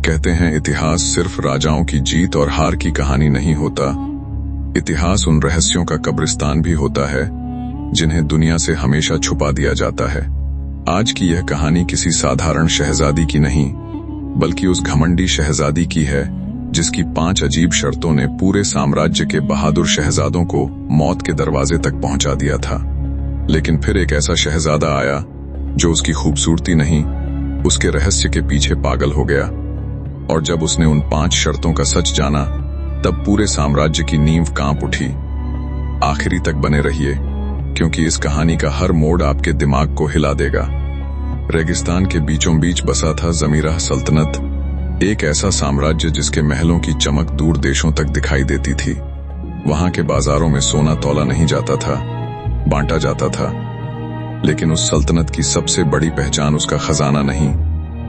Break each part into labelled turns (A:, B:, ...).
A: कहते हैं इतिहास सिर्फ राजाओं की जीत और हार की कहानी नहीं होता। इतिहास उन रहस्यों का कब्रिस्तान भी होता है जिन्हें दुनिया से हमेशा छुपा दिया जाता है। आज की यह कहानी किसी साधारण शहजादी की नहीं, बल्कि उस घमंडी शहजादी की है जिसकी 5 अजीब शर्तों ने पूरे साम्राज्य के बहादुर शहजादों को मौत के दरवाजे तक पहुंचा दिया था। लेकिन फिर एक ऐसा शहजादा आया जो उसकी खूबसूरती नहीं, उसके रहस्य के पीछे पागल हो गया। और जब उसने उन 5 शर्तों का सच जाना, तब पूरे साम्राज्य की नींव कांप उठी। आखिरी तक बने रहिए, क्योंकि इस कहानी का हर मोड़ आपके दिमाग को हिला देगा। रेगिस्तान के बीचों बीच बसा था ज़मीराह सल्तनत, एक ऐसा साम्राज्य जिसके महलों की चमक दूर देशों तक दिखाई देती थी। वहां के बाजारों में सोना तौला नहीं जाता था, बांटा जाता था। लेकिन उस सल्तनत की सबसे बड़ी पहचान उसका खजाना नहीं,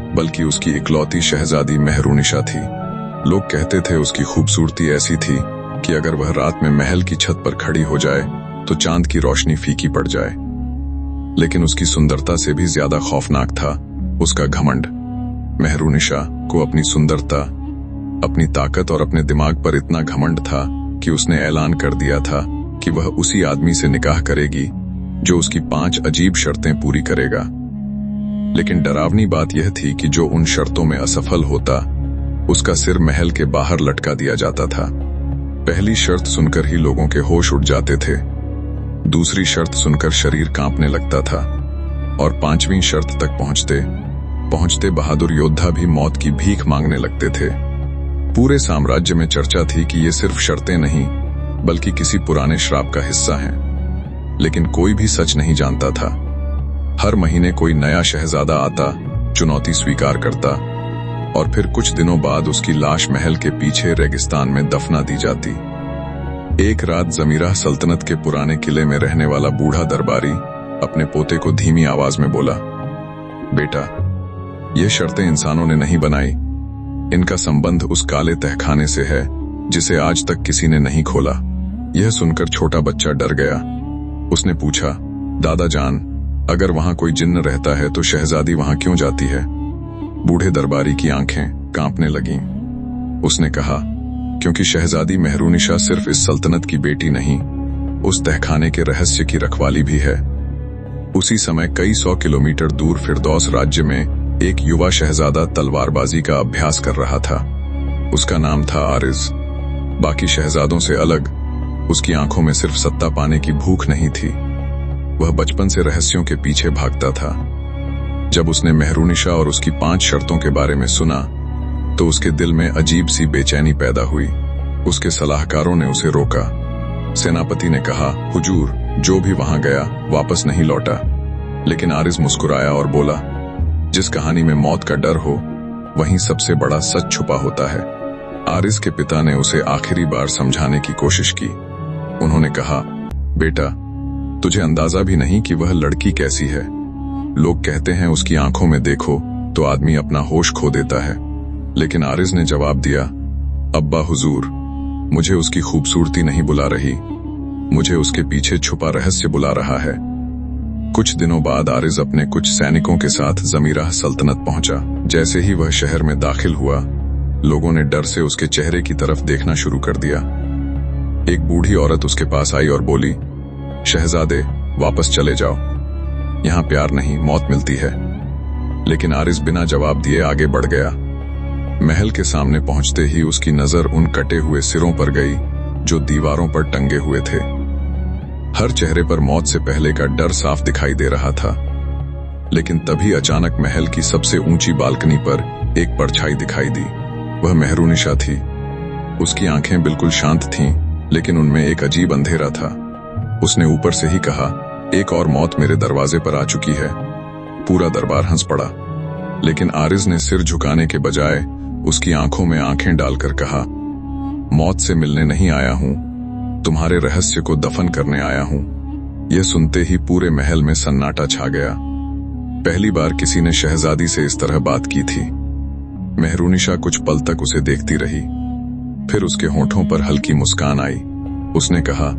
A: बल्कि उसकी इकलौती शहजादी मेहरुनिशा थी। लोग कहते थे उसकी खूबसूरती ऐसी थी कि अगर वह रात में महल की छत पर खड़ी हो जाए तो चांद की रोशनी फीकी पड़ जाए। लेकिन उसकी सुंदरता से भी ज्यादा खौफनाक था उसका घमंड। मेहरुनिशा को अपनी सुंदरता, अपनी ताकत और अपने दिमाग पर इतना घमंड था कि उसने ऐलान कर दिया था कि वह उसी आदमी से निकाह करेगी जो उसकी 5 अजीब शर्तें पूरी करेगा। लेकिन डरावनी बात यह थी कि जो उन शर्तों में असफल होता, उसका सिर महल के बाहर लटका दिया जाता था। पहली शर्त सुनकर ही लोगों के होश उड़ जाते थे, दूसरी शर्त सुनकर शरीर कांपने लगता था, और 5वीं शर्त तक पहुंचते पहुंचते बहादुर योद्धा भी मौत की भीख मांगने लगते थे। पूरे साम्राज्य में चर्चा थी कि ये सिर्फ शर्तें नहीं, बल्कि किसी पुराने श्राप का हिस्सा हैं। लेकिन कोई भी सच नहीं जानता था। हर महीने कोई नया शहजादा आता, चुनौती स्वीकार करता, और फिर कुछ दिनों बाद उसकी लाश महल के पीछे रेगिस्तान में दफना दी जाती। एक रात ज़मीराह सल्तनत के पुराने किले में रहने वाला बूढ़ा दरबारी अपने पोते को धीमी आवाज में बोला, बेटा, ये शर्तें इंसानों ने नहीं बनाई, इनका संबंध उस काले तहखाने से है जिसे आज तक किसी ने नहीं खोला। यह सुनकर छोटा बच्चा डर गया। उसने पूछा, दादा जान, अगर वहां कोई जिन्न रहता है तो शहजादी वहां क्यों जाती है? बूढ़े दरबारी की आंखें कांपने लगीं। उसने कहा, क्योंकि शहजादी मेहरुनिशा सिर्फ इस सल्तनत की बेटी नहीं, उस तहखाने के रहस्य की रखवाली भी है। उसी समय कई 100 किलोमीटर दूर फिरदौस राज्य में एक युवा शहजादा तलवारबाजी का अभ्यास कर रहा था। उसका नाम था आरिज। बाकी शहजादों से अलग उसकी आंखों में सिर्फ सत्ता पाने की भूख नहीं थी, वह बचपन से रहस्यों के पीछे भागता था। जब उसने मेहरुनिशा और उसकी 5 शर्तों के बारे में सुना तो उसके दिल में अजीब सी बेचैनी पैदा हुई। उसके सलाहकारों ने उसे रोका। सेनापति ने कहा, हुजूर, जो भी वहां गया वापस नहीं लौटा। लेकिन आरिज मुस्कुराया और बोला, जिस कहानी में मौत का डर हो, वहीं सबसे बड़ा सच छुपा होता है। आरिज के पिता ने उसे आखिरी बार समझाने की कोशिश की। उन्होंने कहा, बेटा, तुझे अंदाजा भी नहीं कि वह लड़की कैसी है। लोग कहते हैं उसकी आंखों में देखो तो आदमी अपना होश खो देता है। लेकिन आरिज ने जवाब दिया, अब्बा हुजूर, मुझे उसकी खूबसूरती नहीं बुला रही, मुझे उसके पीछे छुपा रहस्य बुला रहा है। कुछ दिनों बाद आरिज अपने कुछ सैनिकों के साथ ज़मीराह सल्तनत पहुंचा। जैसे ही वह शहर में दाखिल हुआ, लोगों ने डर से उसके चेहरे की तरफ देखना शुरू कर दिया। एक बूढ़ी औरत उसके पास आई और बोली, शहजादे, वापस चले जाओ, यहां प्यार नहीं, मौत मिलती है। लेकिन आरिज बिना जवाब दिए आगे बढ़ गया। महल के सामने पहुंचते ही उसकी नजर उन कटे हुए सिरों पर गई जो दीवारों पर टंगे हुए थे। हर चेहरे पर मौत से पहले का डर साफ दिखाई दे रहा था। लेकिन तभी अचानक महल की सबसे ऊंची बालकनी पर एक परछाई दिखाई दी। वह मेहरुनिशा थी। उसकी आंखें बिल्कुल शांत थीं, लेकिन उनमें एक अजीब अंधेरा था। उसने ऊपर से ही कहा, एक और मौत मेरे दरवाजे पर आ चुकी है। पूरा दरबार हंस पड़ा। लेकिन आरिज ने सिर झुकाने के बजाय उसकी आंखों में आंखें डालकर कहा, मौत से मिलने नहीं आया हूं, तुम्हारे रहस्य को दफन करने आया हूं। यह सुनते ही पूरे महल में सन्नाटा छा गया। पहली बार किसी ने शहजादी से इस तरह बात की थी। मेहरुनिशा कुछ पल तक उसे देखती रही, फिर उसके होठों पर हल्की मुस्कान आई। उसने कहा,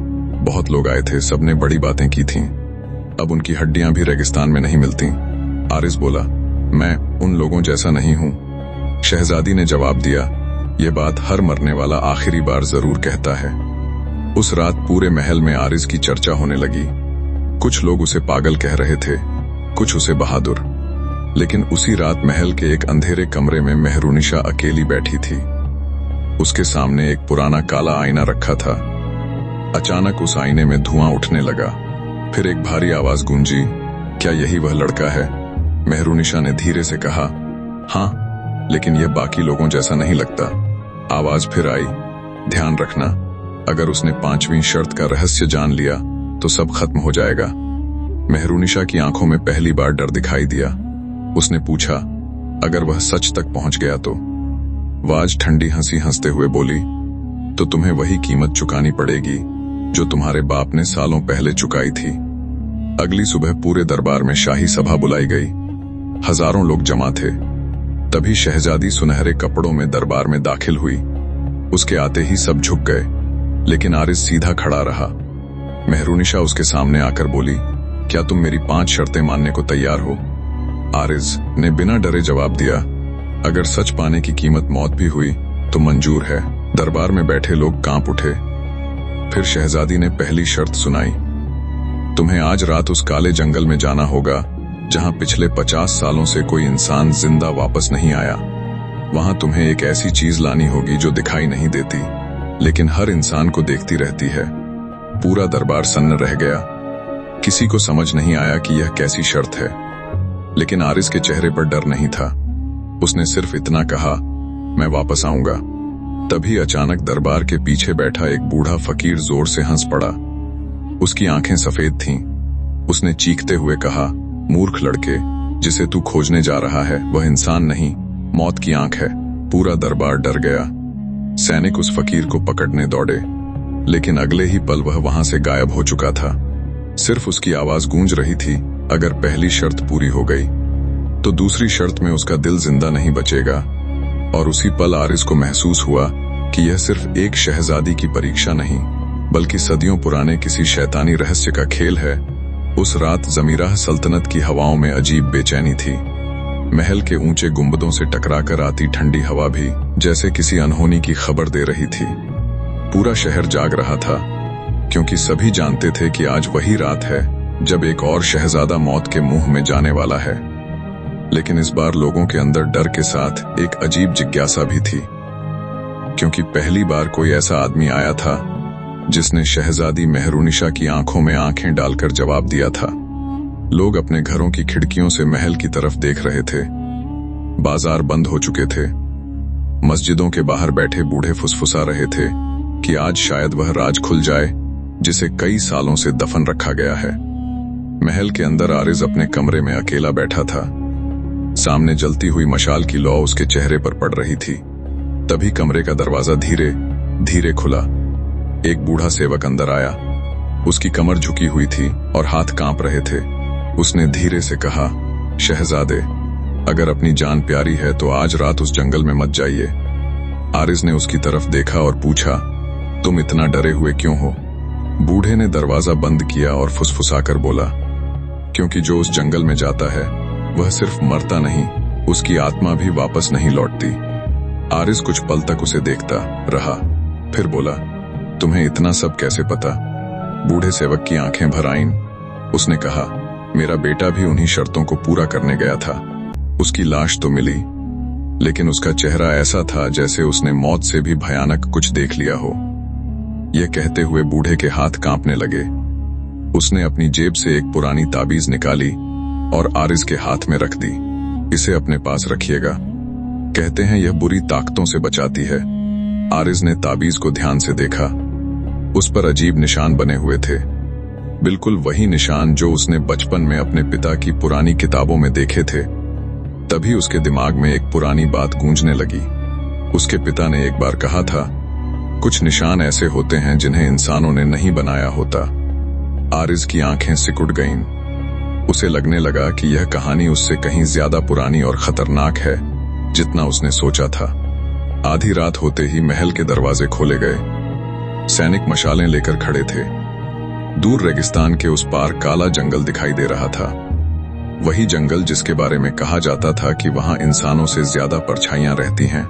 A: बहुत लोग आए थे, सबने बड़ी बातें की थीं, अब उनकी हड्डियां भी रेगिस्तान में नहीं मिलती। आरिज बोला, मैं उन लोगों जैसा नहीं हूं, शहजादी ने जवाब दिया, ये बात हर मरने वाला आखिरी बार जरूर कहता है। उस रात पूरे महल में आरिज की चर्चा होने लगी। कुछ लोग उसे पागल कह रहे थे, कुछ उसे बहादुर। लेकिन उसी रात महल के एक अंधेरे कमरे में मेहरुनिशा अकेली बैठी थी। उसके सामने एक पुराना काला आईना रखा था। अचानक उस आईने में धुआं उठने लगा। फिर एक भारी आवाज गूंजी, क्या यही वह लड़का है? मेहरुनिशा ने धीरे से कहा, हाँ, लेकिन यह बाकी लोगों जैसा नहीं लगता। आवाज फिर आई, ध्यान रखना, अगर उसने 5वीं शर्त का रहस्य जान लिया तो सब खत्म हो जाएगा। मेहरुनिशा की आंखों में पहली बार डर दिखाई दिया। उसने पूछा, अगर वह सच तक पहुंच गया तो? वाज ठंडी हंसी हंसते हुए बोली, तो तुम्हें वही कीमत चुकानी पड़ेगी जो तुम्हारे बाप ने सालों पहले चुकाई थी। अगली सुबह पूरे दरबार में शाही सभा बुलाई गई। हजारों लोग जमा थे। तभी शहजादी सुनहरे कपड़ों में दरबार में दाखिल हुई। उसके आते ही सब झुक गए, लेकिन आरिज सीधा खड़ा रहा। मेहरुनिशा उसके सामने आकर बोली, क्या तुम मेरी 5 शर्तें मानने को तैयार हो? आरिज ने बिना डरे जवाब दिया, अगर सच पाने की कीमत मौत भी हुई तो मंजूर है। दरबार में बैठे लोग कांप उठे। फिर शहजादी ने पहली शर्त सुनाई, तुम्हें आज रात उस काले जंगल में जाना होगा जहां पिछले 50 सालों से कोई इंसान जिंदा वापस नहीं आया। वहां तुम्हें एक ऐसी चीज लानी होगी जो दिखाई नहीं देती, लेकिन हर इंसान को देखती रहती है। पूरा दरबार सन्न रह गया। किसी को समझ नहीं आया कि यह कैसी शर्त है, लेकिन आरिज के चेहरे पर डर नहीं था। उसने सिर्फ इतना कहा, मैं वापस आऊंगा। तभी अचानक दरबार के पीछे बैठा एक बूढ़ा फकीर जोर से हंस पड़ा। उसकी आंखें सफेद थीं। उसने चीखते हुए कहा, मूर्ख लड़के, जिसे तू खोजने जा रहा है वह इंसान नहीं, मौत की आंख है। पूरा दरबार डर गया। सैनिक उस फकीर को पकड़ने दौड़े, लेकिन अगले ही पल वह वहां से गायब हो चुका था। सिर्फ उसकी आवाज गूंज रही थी, अगर पहली शर्त पूरी हो गई तो दूसरी शर्त में उसका दिल जिंदा नहीं बचेगा। और उसी पल आरिज को महसूस हुआ कि यह सिर्फ एक शहजादी की परीक्षा नहीं, बल्कि सदियों पुराने किसी शैतानी रहस्य का खेल है। उस रात जमीराह सल्तनत की हवाओं में अजीब बेचैनी थी। महल के ऊंचे गुंबदों से टकराकर आती ठंडी हवा भी जैसे किसी अनहोनी की खबर दे रही थी। पूरा शहर जाग रहा था, क्योंकि सभी जानते थे कि आज वही रात है जब एक और शहजादा मौत के मुंह में जाने वाला है। लेकिन इस बार लोगों के अंदर डर के साथ एक अजीब जिज्ञासा भी थी, क्योंकि पहली बार कोई ऐसा आदमी आया था जिसने शहजादी मेहरुनिशा की आंखों में आंखें डालकर जवाब दिया था। लोग अपने घरों की खिड़कियों से महल की तरफ देख रहे थे। बाजार बंद हो चुके थे। मस्जिदों के बाहर बैठे बूढ़े फुसफुसा रहे थे कि आज शायद वह राज खुल जाए जिसे कई सालों से दफन रखा गया है। महल के अंदर आरिज अपने कमरे में अकेला बैठा था। सामने जलती हुई मशाल की लौ उसके चेहरे पर पड़ रही थी। तभी कमरे का दरवाजा धीरे धीरे खुला। एक बूढ़ा सेवक अंदर आया। उसकी कमर झुकी हुई थी और हाथ कांप रहे थे। उसने धीरे से कहा, शहजादे, अगर अपनी जान प्यारी है तो आज रात उस जंगल में मत जाइए। आरिज ने उसकी तरफ देखा और पूछा, तुम इतना डरे हुए क्यों हो? बूढ़े ने दरवाजा बंद किया और फुसफुसाकर बोला, क्योंकि जो उस जंगल में जाता है वह सिर्फ मरता नहीं, उसकी आत्मा भी वापस नहीं लौटती। आरिज कुछ पल तक उसे देखता रहा, फिर बोला, तुम्हें इतना सब कैसे पता? बूढ़े सेवक की आंखें भर आईं। उसने कहा, मेरा बेटा भी उन्हीं शर्तों को पूरा करने गया था। उसकी लाश तो मिली, लेकिन उसका चेहरा ऐसा था जैसे उसने मौत से भी भयानक कुछ देख लिया हो। यह कहते हुए बूढ़े के हाथ कांपने लगे। उसने अपनी जेब से एक पुरानी ताबीज निकाली और आरिज के हाथ में रख दी। इसे अपने पास रखिएगा, कहते हैं यह बुरी ताकतों से बचाती है। आरिज ने ताबीज को ध्यान से देखा। उस पर अजीब निशान बने हुए थे, बिल्कुल वही निशान जो उसने बचपन में अपने पिता की पुरानी किताबों में देखे थे। तभी उसके दिमाग में एक पुरानी बात गूंजने लगी। उसके पिता ने एक बार कहा था, कुछ निशान ऐसे होते हैं जिन्हें इंसानों ने नहीं बनाया होता। आरिज की आंखें सिकुड़ गईं। उसे लगने लगा कि यह कहानी उससे कहीं ज्यादा पुरानी और खतरनाक है जितना उसने सोचा था। आधी रात होते ही महल के दरवाजे खोले गए। सैनिक मशालें लेकर खड़े थे। दूर रेगिस्तान के उस पार काला जंगल दिखाई दे रहा था। वही जंगल जिसके बारे में कहा जाता था कि वहां इंसानों से ज्यादा परछाइयां रहती हैं।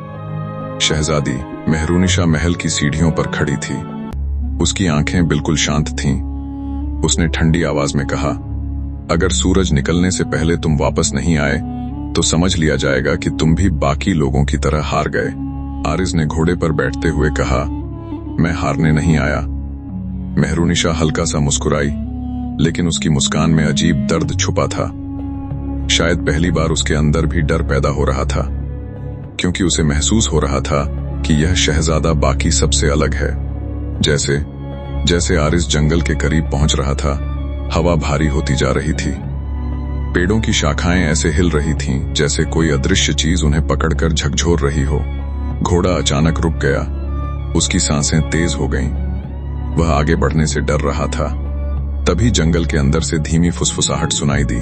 A: शहजादी मेहरुनिशा महल की सीढ़ियों पर खड़ी थी। उसकी आंखें बिल्कुल शांत थीं। उसने ठंडी आवाज में कहा, अगर सूरज निकलने से पहले तुम वापस नहीं आए तो समझ लिया जाएगा कि तुम भी बाकी लोगों की तरह हार गए। आरिज ने घोड़े पर बैठते हुए कहा, मैं हारने नहीं आया। मेहरुनिशा हल्का सा मुस्कुराई, लेकिन उसकी मुस्कान में अजीब दर्द छुपा था। शायद पहली बार उसके अंदर भी डर पैदा हो रहा था, क्योंकि उसे महसूस हो रहा था कि यह शहजादा बाकी सबसे अलग है। जैसे जैसे आरिस जंगल के करीब पहुंच रहा था, हवा भारी होती जा रही थी। पेड़ों की शाखाएं ऐसे हिल रही थीं जैसे कोई अदृश्य चीज उन्हें पकड़कर झकझोर रही हो। घोड़ा अचानक रुक गया। उसकी सांसें तेज हो गईं। वह आगे बढ़ने से डर रहा था। तभी जंगल के अंदर से धीमी फुसफुसाहट सुनाई दी।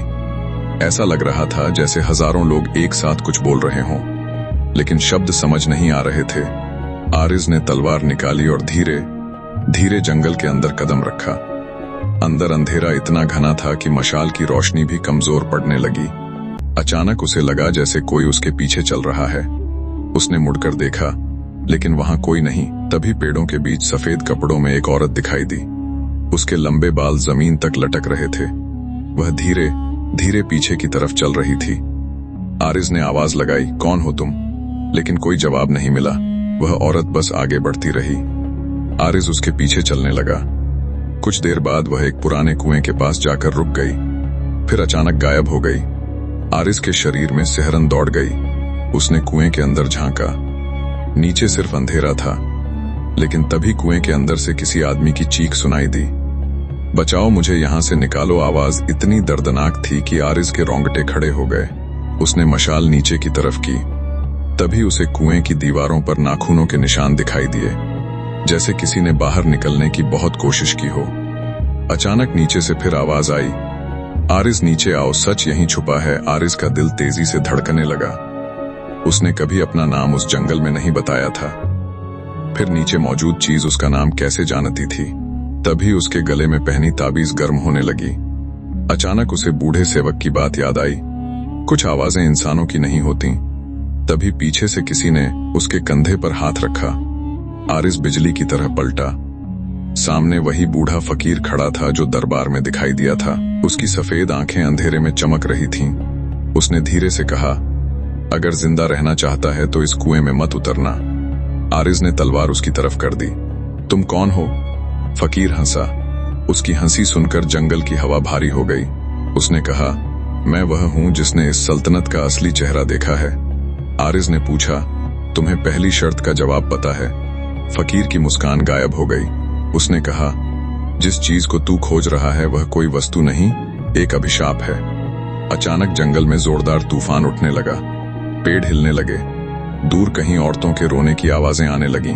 A: ऐसा लग रहा था जैसे हजारों लोग एक साथ कुछ बोल रहे हों, लेकिन शब्द समझ नहीं आ रहे थे। आरिज ने तलवार निकाली और धीरे धीरे जंगल के अंदर कदम रखा। अंदर अंधेरा इतना घना था कि मशाल की रोशनी भी कमजोर पड़ने लगी। अचानक उसे लगा जैसे कोई उसके पीछे चल रहा है। उसने मुड़कर देखा, लेकिन वहां कोई नहीं। तभी पेड़ों के बीच सफेद कपड़ों में एक औरत दिखाई दी। उसके लंबे बाल जमीन तक लटक रहे थे। वह धीरे धीरे पीछे की तरफ चल रही थी। आरिज ने आवाज लगाई, कौन हो तुम? लेकिन कोई जवाब नहीं मिला। वह औरत बस आगे बढ़ती रही। आरिज उसके पीछे चलने लगा। कुछ देर बाद वह एक पुराने कुएं के पास जाकर रुक गई, फिर अचानक गायब हो गई। आरिज के शरीर में सिहरन दौड़ गई। उसने कुएं के अंदर झांका। नीचे सिर्फ अंधेरा था, लेकिन तभी कुएं के अंदर से किसी आदमी की चीख सुनाई दी, बचाओ, मुझे यहां से निकालो। आवाज इतनी दर्दनाक थी कि आरिज के रोंगटे खड़े हो गए। उसने मशाल नीचे की तरफ की। तभी उसे कुएं की दीवारों पर नाखूनों के निशान दिखाई दिए, जैसे किसी ने बाहर निकलने की बहुत कोशिश की हो। अचानक नीचे से फिर आवाज आई, आरिज नीचे आओ, सच यहीं छुपा है। आरिज का दिल तेजी से धड़कने लगा। उसने कभी अपना नाम उस जंगल में नहीं बताया था, फिर नीचे मौजूद चीज उसका नाम कैसे जानती थी। तभी उसके गले में पहनी ताबीज गर्म होने लगी। अचानक उसे बूढ़े सेवक की बात याद आई, कुछ आवाजें इंसानों की नहीं होती। तभी पीछे से किसी ने उसके कंधे पर हाथ रखा। आरिस बिजली की तरह पलटा। सामने वही बूढ़ा फकीर खड़ा था जो दरबार में दिखाई दिया था। उसकी सफेद आंखें अंधेरे में चमक रही थीं। उसने धीरे से कहा, अगर जिंदा रहना चाहता है तो इस कुएं में मत उतरना। आरिज ने तलवार उसकी तरफ कर दी। तुम कौन हो? फकीर हंसा। उसकी हंसी सुनकर जंगल की हवा भारी हो गई। उसने कहा, मैं वह हूं जिसने इस सल्तनत का असली चेहरा देखा है। आरिज ने पूछा, तुम्हें पहली शर्त का जवाब पता है? फकीर की मुस्कान गायब हो गई। उसने कहा, जिस चीज को तू खोज रहा है वह कोई वस्तु नहीं, एक अभिशाप है। अचानक जंगल में जोरदार तूफान उठने लगा। पेड़ हिलने लगे। दूर कहीं औरतों के रोने की आवाजें आने लगीं।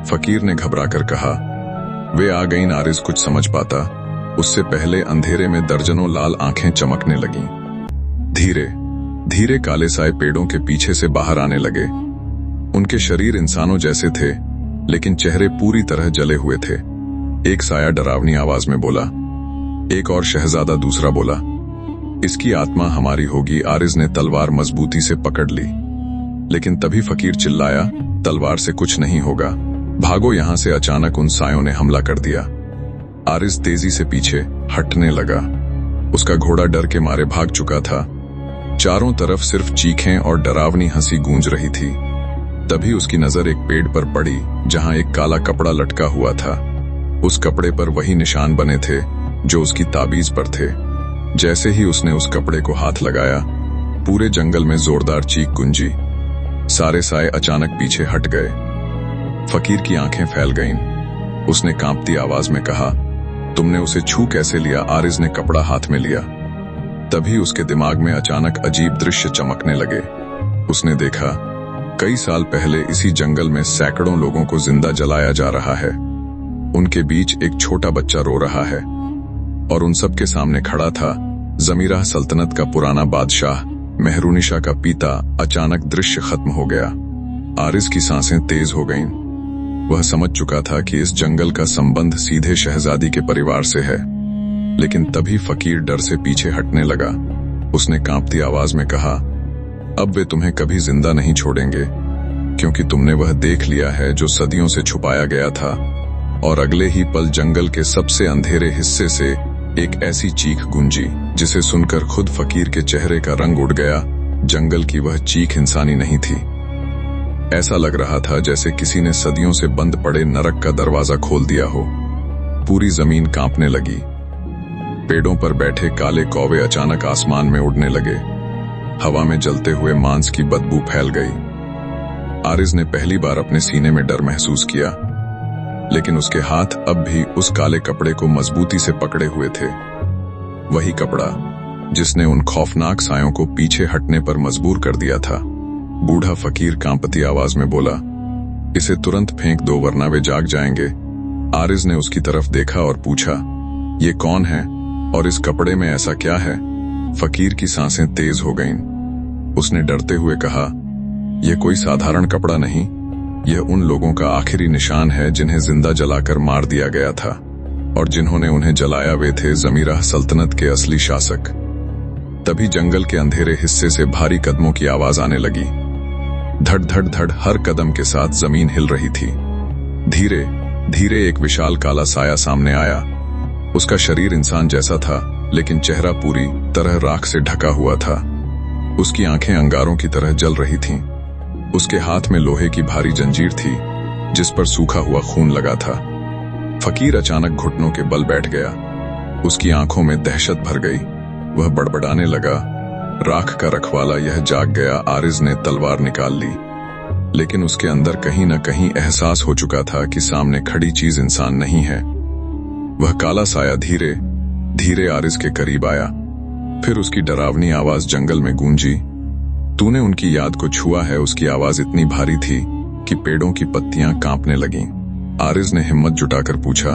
A: फकीर ने घबराकर कहा, वे आ गईं। आरिज कुछ समझ पाता उससे पहले अंधेरे में दर्जनों लाल आंखें चमकने लगीं। धीरे धीरे काले साए पेड़ों के पीछे से बाहर आने लगे। उनके शरीर इंसानों जैसे थे, लेकिन चेहरे पूरी तरह जले हुए थे। एक साया डरावनी आवाज में बोला, एक और शहजादा दूसरा बोला, इसकी आत्मा हमारी होगी। आरिज ने तलवार मजबूती से पकड़ ली, लेकिन तभी फकीर चिल्लाया, तलवार से कुछ नहीं होगा, भागो यहां से। अचानक उन सायों ने हमला कर दिया। आरिज तेजी से पीछे हटने लगा। उसका घोड़ा डर के मारे भाग चुका था। चारों तरफ सिर्फ चीखें और डरावनी हंसी गूंज रही थी। तभी उसकी नजर एक पेड़ पर पड़ी जहां एक काला कपड़ा लटका हुआ था। उस कपड़े पर वही निशान बने थे जो उसकी ताबीज पर थे। जैसे ही उसने उस कपड़े को हाथ लगाया, पूरे जंगल में जोरदार चीख गूंजी। सारे साए अचानक पीछे हट गए। फकीर की आंखें फैल गईं। उसने कांपती आवाज में कहा, तुमने उसे छू कैसे लिया? आरिज ने कपड़ा हाथ में लिया। तभी उसके दिमाग में अचानक अजीब दृश्य चमकने लगे। उसने देखा, कई साल पहले इसी जंगल में सैकड़ों लोगों को जिंदा जलाया जा रहा है। उनके बीच एक छोटा बच्चा रो रहा है, और उन सब के सामने खड़ा था जमीरा सल्तनत का पुराना बादशाह, मेहरुनिशा का पिता। अचानक दृश्य खत्म हो गया। आरिज की सांसें तेज हो गईं। वह समझ चुका था कि इस जंगल का संबंध सीधे शहजादी के परिवार से है, लेकिन तभी फकीर डर से पीछे हटने लगा। उसने कांपती आवाज में कहा, अब वे तुम्हें कभी जिंदा नहीं छोड़ेंगे, क्योंकि तुमने वह देख लिया है जो सदियों से छुपाया गया था। और अगले ही पल जंगल के सबसे अंधेरे हिस्से से एक ऐसी चीख गूंजी जिसे सुनकर खुद फकीर के चेहरे का रंग उड़ गया। जंगल की वह चीख इंसानी नहीं थी। ऐसा लग रहा था जैसे किसी ने सदियों से बंद पड़े नरक का दरवाजा खोल दिया हो। पूरी जमीन कांपने लगी। पेड़ों पर बैठे काले कौवे अचानक आसमान में उड़ने लगे। हवा में जलते हुए मांस की बदबू फैल गई। आरिज ने पहली बार अपने सीने में डर महसूस किया, लेकिन उसके हाथ अब भी उस काले कपड़े को मजबूती से पकड़े हुए थे। वही कपड़ा जिसने उन खौफनाक सायों को पीछे हटने पर मजबूर कर दिया था। बूढ़ा फकीर कांपती आवाज में बोला, इसे तुरंत फेंक दो वरना वे जाग जाएंगे। आरिज ने उसकी तरफ देखा और पूछा, ये कौन है और इस कपड़े में ऐसा क्या है? फकीर की सांसें तेज हो गईं। उसने डरते हुए कहा, यह कोई साधारण कपड़ा नहीं, यह उन लोगों का आखिरी निशान है जिन्हें जिंदा जलाकर मार दिया गया था, और जिन्होंने उन्हें जलाया वे थे जमीराह सल्तनत के असली शासक। तभी जंगल के अंधेरे हिस्से से भारी कदमों की आवाज आने लगी। धड़ धड़ धड़ हर कदम के साथ जमीन हिल रही थी। धीरे धीरे एक विशाल काला साया सामने आया। उसका शरीर इंसान जैसा था, लेकिन चेहरा पूरी तरह राख से ढका हुआ था। उसकी आंखें अंगारों की तरह जल रही थीं। उसके हाथ में लोहे की भारी जंजीर थी जिस पर सूखा हुआ खून लगा था। फकीर अचानक घुटनों के बल बैठ गया। उसकी आंखों में दहशत भर गई। वह बड़बड़ाने लगा, राख का रखवाला यह जाग गया। आरिज ने तलवार निकाल ली, लेकिन उसके अंदर कहीं न कहीं एहसास हो चुका था कि सामने खड़ी चीज इंसान नहीं है। वह काला साया धीरे धीरे आरिज के करीब आया। फिर उसकी डरावनी आवाज जंगल में गूंजी, तूने उनकी याद को छुआ है। उसकी आवाज इतनी भारी थी कि पेड़ों की पत्तियां कांपने लगीं। आरिज ने हिम्मत जुटाकर पूछा,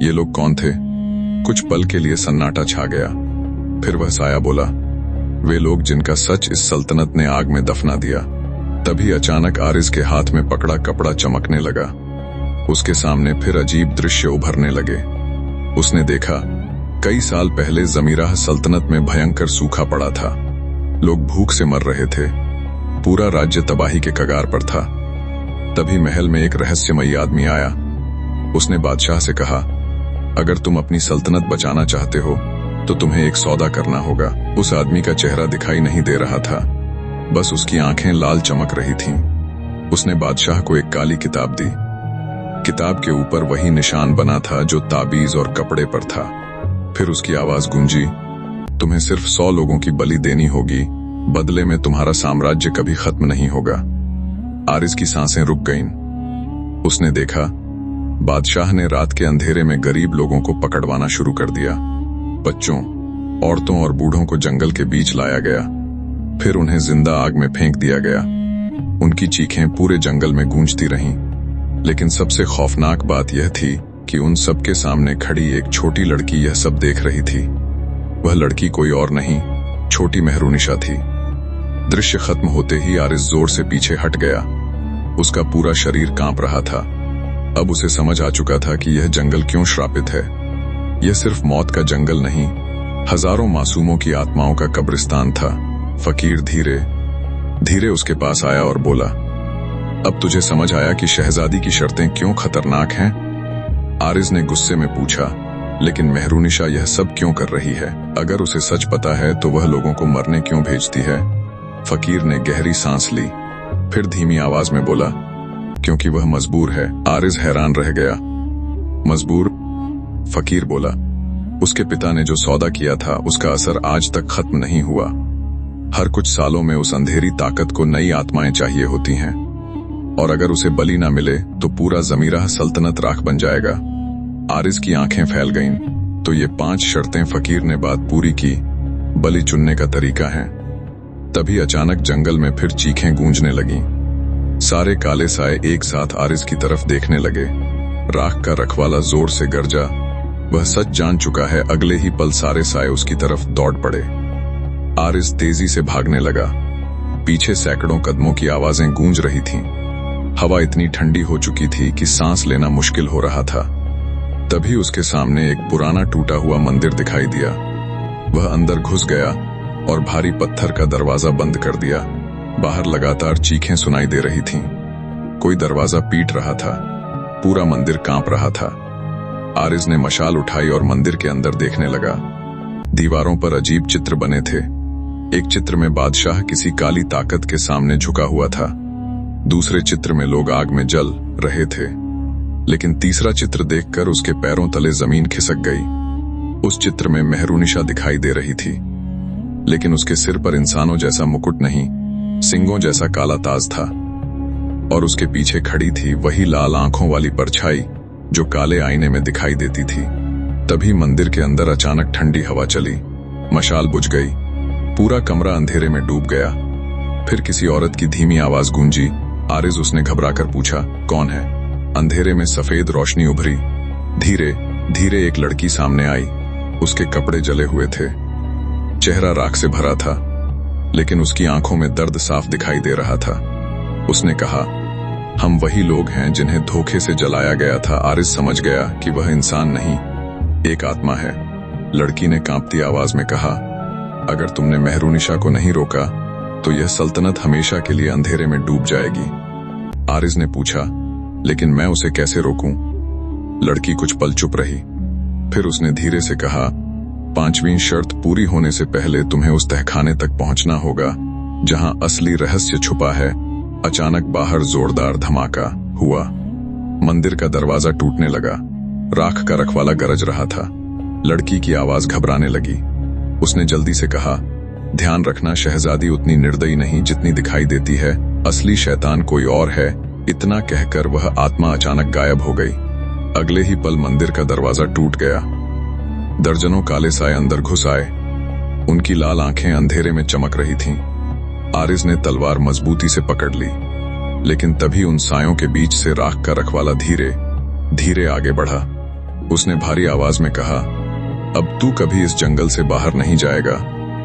A: ये लोग कौन थे? कुछ पल के लिए सन्नाटा छा गया। फिर वह साया बोला, वे लोग जिनका सच इस सल्तनत ने आग में दफना दिया। तभी अचानक आरिज के हाथ में पकड़ा कपड़ा चमकने लगा। उसके सामने फिर अजीब दृश्य उभरने लगे। उसने देखा, कई साल पहले जमीराह सल्तनत में भयंकर सूखा पड़ा था। लोग भूख से मर रहे थे। पूरा राज्य तबाही के कगार पर था। तभी महल में एक रहस्यमयी आदमी आया। उसने बादशाह से कहा, अगर तुम अपनी सल्तनत बचाना चाहते हो तो तुम्हें एक सौदा करना होगा। उस आदमी का चेहरा दिखाई नहीं दे रहा था, बस उसकी आंखें लाल चमक रही थीं। उसने बादशाह को एक काली किताब दी। किताब के ऊपर वही निशान बना था जो ताबीज और कपड़े पर था। फिर उसकी आवाज गूंजी, तुम्हें सिर्फ 100 लोगों की बलि देनी होगी, बदले में तुम्हारा साम्राज्य कभी खत्म नहीं होगा। आरिज की सांसें रुक गईं। उसने देखा, बादशाह ने रात के अंधेरे में गरीब लोगों को पकड़वाना शुरू कर दिया। बच्चों, औरतों और बूढ़ों को जंगल के बीच लाया गया। फिर उन्हें जिंदा आग में फेंक दिया गया। उनकी चीखें पूरे जंगल में गूंजती रहीं। लेकिन सबसे खौफनाक बात यह थी कि उन सबके सामने खड़ी एक छोटी लड़की यह सब देख रही थी। वह लड़की कोई और नहीं, छोटी मेहरुनिशा थी। दृश्य खत्म होते ही आरिज जोर से पीछे हट गया। उसका पूरा शरीर कांप रहा था। अब उसे समझ आ चुका था कि यह जंगल क्यों श्रापित है। यह सिर्फ मौत का जंगल नहीं, हजारों मासूमों की आत्माओं का कब्रिस्तान था। फकीर धीरे धीरे उसके पास आया और बोला, अब तुझे समझ आया कि शहजादी की शर्तें क्यों खतरनाक हैं? आरिज ने गुस्से में पूछा, लेकिन मेहरुनिशा यह सब क्यों कर रही है? अगर उसे सच पता है तो वह लोगों को मरने क्यों भेजती है? फकीर ने गहरी सांस ली, फिर धीमी आवाज में बोला, क्योंकि वह मजबूर है। आरिज हैरान रह गया। मजबूर? फकीर बोला, उसके पिता ने जो सौदा किया था उसका असर आज तक खत्म नहीं हुआ। हर कुछ सालों में उस अंधेरी ताकत को नई आत्माएं चाहिए होती हैं, और अगर उसे बलि ना मिले तो पूरा जमीराह सल्तनत राख बन जाएगा। आरिज की आंखें फैल गईं। तो ये 5 शर्तें फकीर ने बात पूरी की। बलि चुनने का तरीका है। तभी अचानक जंगल में फिर चीखें गूंजने लगीं। सारे काले साए एक साथ आरिज की तरफ देखने लगे। राख का रखवाला जोर से गरजा। वह सच जान चुका है। अगले ही पल सारे साए उसकी तरफ दौड़ पड़े। आरिज तेजी से भागने लगा। पीछे सैकड़ों कदमों की आवाजें गूंज रही थीं। हवा इतनी ठंडी हो चुकी थी कि सांस लेना मुश्किल हो रहा था। तभी उसके सामने एक पुराना टूटा हुआ मंदिर दिखाई दिया। वह अंदर घुस गया। और भारी पत्थर का दरवाजा बंद कर दिया। बाहर लगातार चीखें सुनाई दे रही थीं। कोई दरवाजा पीट रहा था। पूरा मंदिर कांप रहा था। आरिज ने मशाल उठाई और मंदिर के अंदर देखने लगा। दीवारों पर अजीब चित्र बने थे। एक चित्र में बादशाह किसी काली ताकत के सामने झुका हुआ था। दूसरे चित्र में लोग आग में जल रहे थे। लेकिन तीसरा चित्र देखकर उसके पैरों तले जमीन खिसक गई। उस चित्र में मेहरुनिशा दिखाई दे रही थी, लेकिन उसके सिर पर इंसानों जैसा मुकुट नहीं, सिंगों जैसा काला ताज था। और उसके पीछे खड़ी थी वही लाल आंखों वाली परछाई जो काले आईने में दिखाई देती थी। तभी मंदिर के अंदर अचानक ठंडी हवा चली। मशाल बुझ गई। पूरा कमरा अंधेरे में डूब गया। फिर किसी औरत की धीमी आवाज गूंजी। आरिज उसने घबराकर पूछा, कौन है? अंधेरे में सफेद रोशनी उभरी। धीरे धीरे एक लड़की सामने आई। उसके कपड़े जले हुए थे, चेहरा राख से भरा था, लेकिन उसकी आंखों में दर्द साफ दिखाई दे रहा था। उसने कहा, हम वही लोग हैं जिन्हें धोखे से जलाया गया था। आरिज समझ गया कि वह इंसान नहीं, एक आत्मा है। लड़की ने कांपती आवाज में कहा, अगर तुमने मेहरुनिशा को नहीं रोका तो यह सल्तनत हमेशा के लिए अंधेरे में डूब जाएगी। आरिज ने पूछा, लेकिन मैं उसे कैसे रोकूं? लड़की कुछ पल चुप रही। फिर उसने धीरे से कहा, 5वीं शर्त पूरी होने से पहले तुम्हें उस तहखाने तक पहुंचना होगा जहां असली रहस्य छुपा है। अचानक बाहर जोरदार धमाका हुआ। मंदिर का दरवाजा टूटने लगा। राख का रखवाला गरज रहा था। लड़की की आवाज घबराने लगी। उसने जल्दी से कहा, ध्यान रखना, शहजादी उतनी निर्दयी नहीं जितनी दिखाई देती है। असली शैतान कोई और है। इतना कहकर वह आत्मा अचानक गायब हो गई। अगले ही पल मंदिर का दरवाजा टूट गया। दर्जनों काले साए अंदर घुस आए। उनकी लाल आंखें अंधेरे में चमक रही थीं। आरिज ने तलवार मजबूती से पकड़ ली, लेकिन तभी उन सायों के बीच से राख का रखवाला धीरे धीरे आगे बढ़ा। उसने भारी आवाज में कहा, अब तू कभी इस जंगल से बाहर नहीं जाएगा।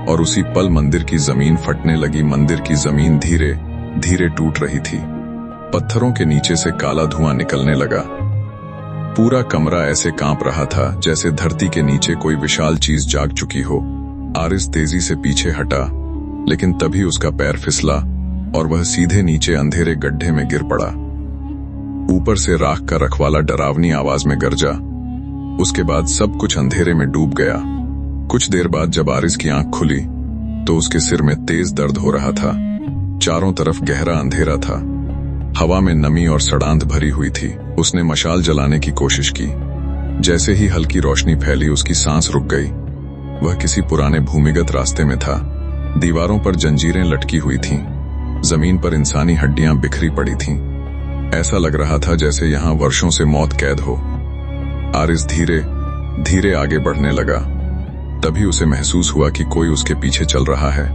A: और उसी पल मंदिर की जमीन फटने लगी। मंदिर की जमीन धीरे धीरे टूट रही थी। पत्थरों के नीचे से काला धुआं निकलने लगा। पूरा कमरा ऐसे कांप रहा था जैसे धरती के नीचे कोई विशाल चीज जाग चुकी हो। आरिज तेजी से पीछे हटा, लेकिन तभी उसका पैर फिसला और वह सीधे नीचे अंधेरे गड्ढे में गिर पड़ा। ऊपर से राख का रखवाला डरावनी आवाज में गरजा। उसके बाद सब कुछ अंधेरे में डूब गया। कुछ देर बाद जब आरिज की आंख खुली तो उसके सिर में तेज दर्द हो रहा था। चारों तरफ गहरा अंधेरा था। हवा में नमी और सड़ांध भरी हुई थी। उसने मशाल जलाने की कोशिश की। जैसे ही हल्की रोशनी फैली, उसकी सांस रुक गई। वह किसी पुराने भूमिगत रास्ते में था। दीवारों पर जंजीरें लटकी हुई थीं। जमीन पर इंसानी हड्डियां बिखरी पड़ी थीं। ऐसा लग रहा था जैसे यहां वर्षों से मौत कैद हो। आरिज धीरे धीरे आगे बढ़ने लगा। तभी उसे महसूस हुआ कि कोई उसके पीछे चल रहा है।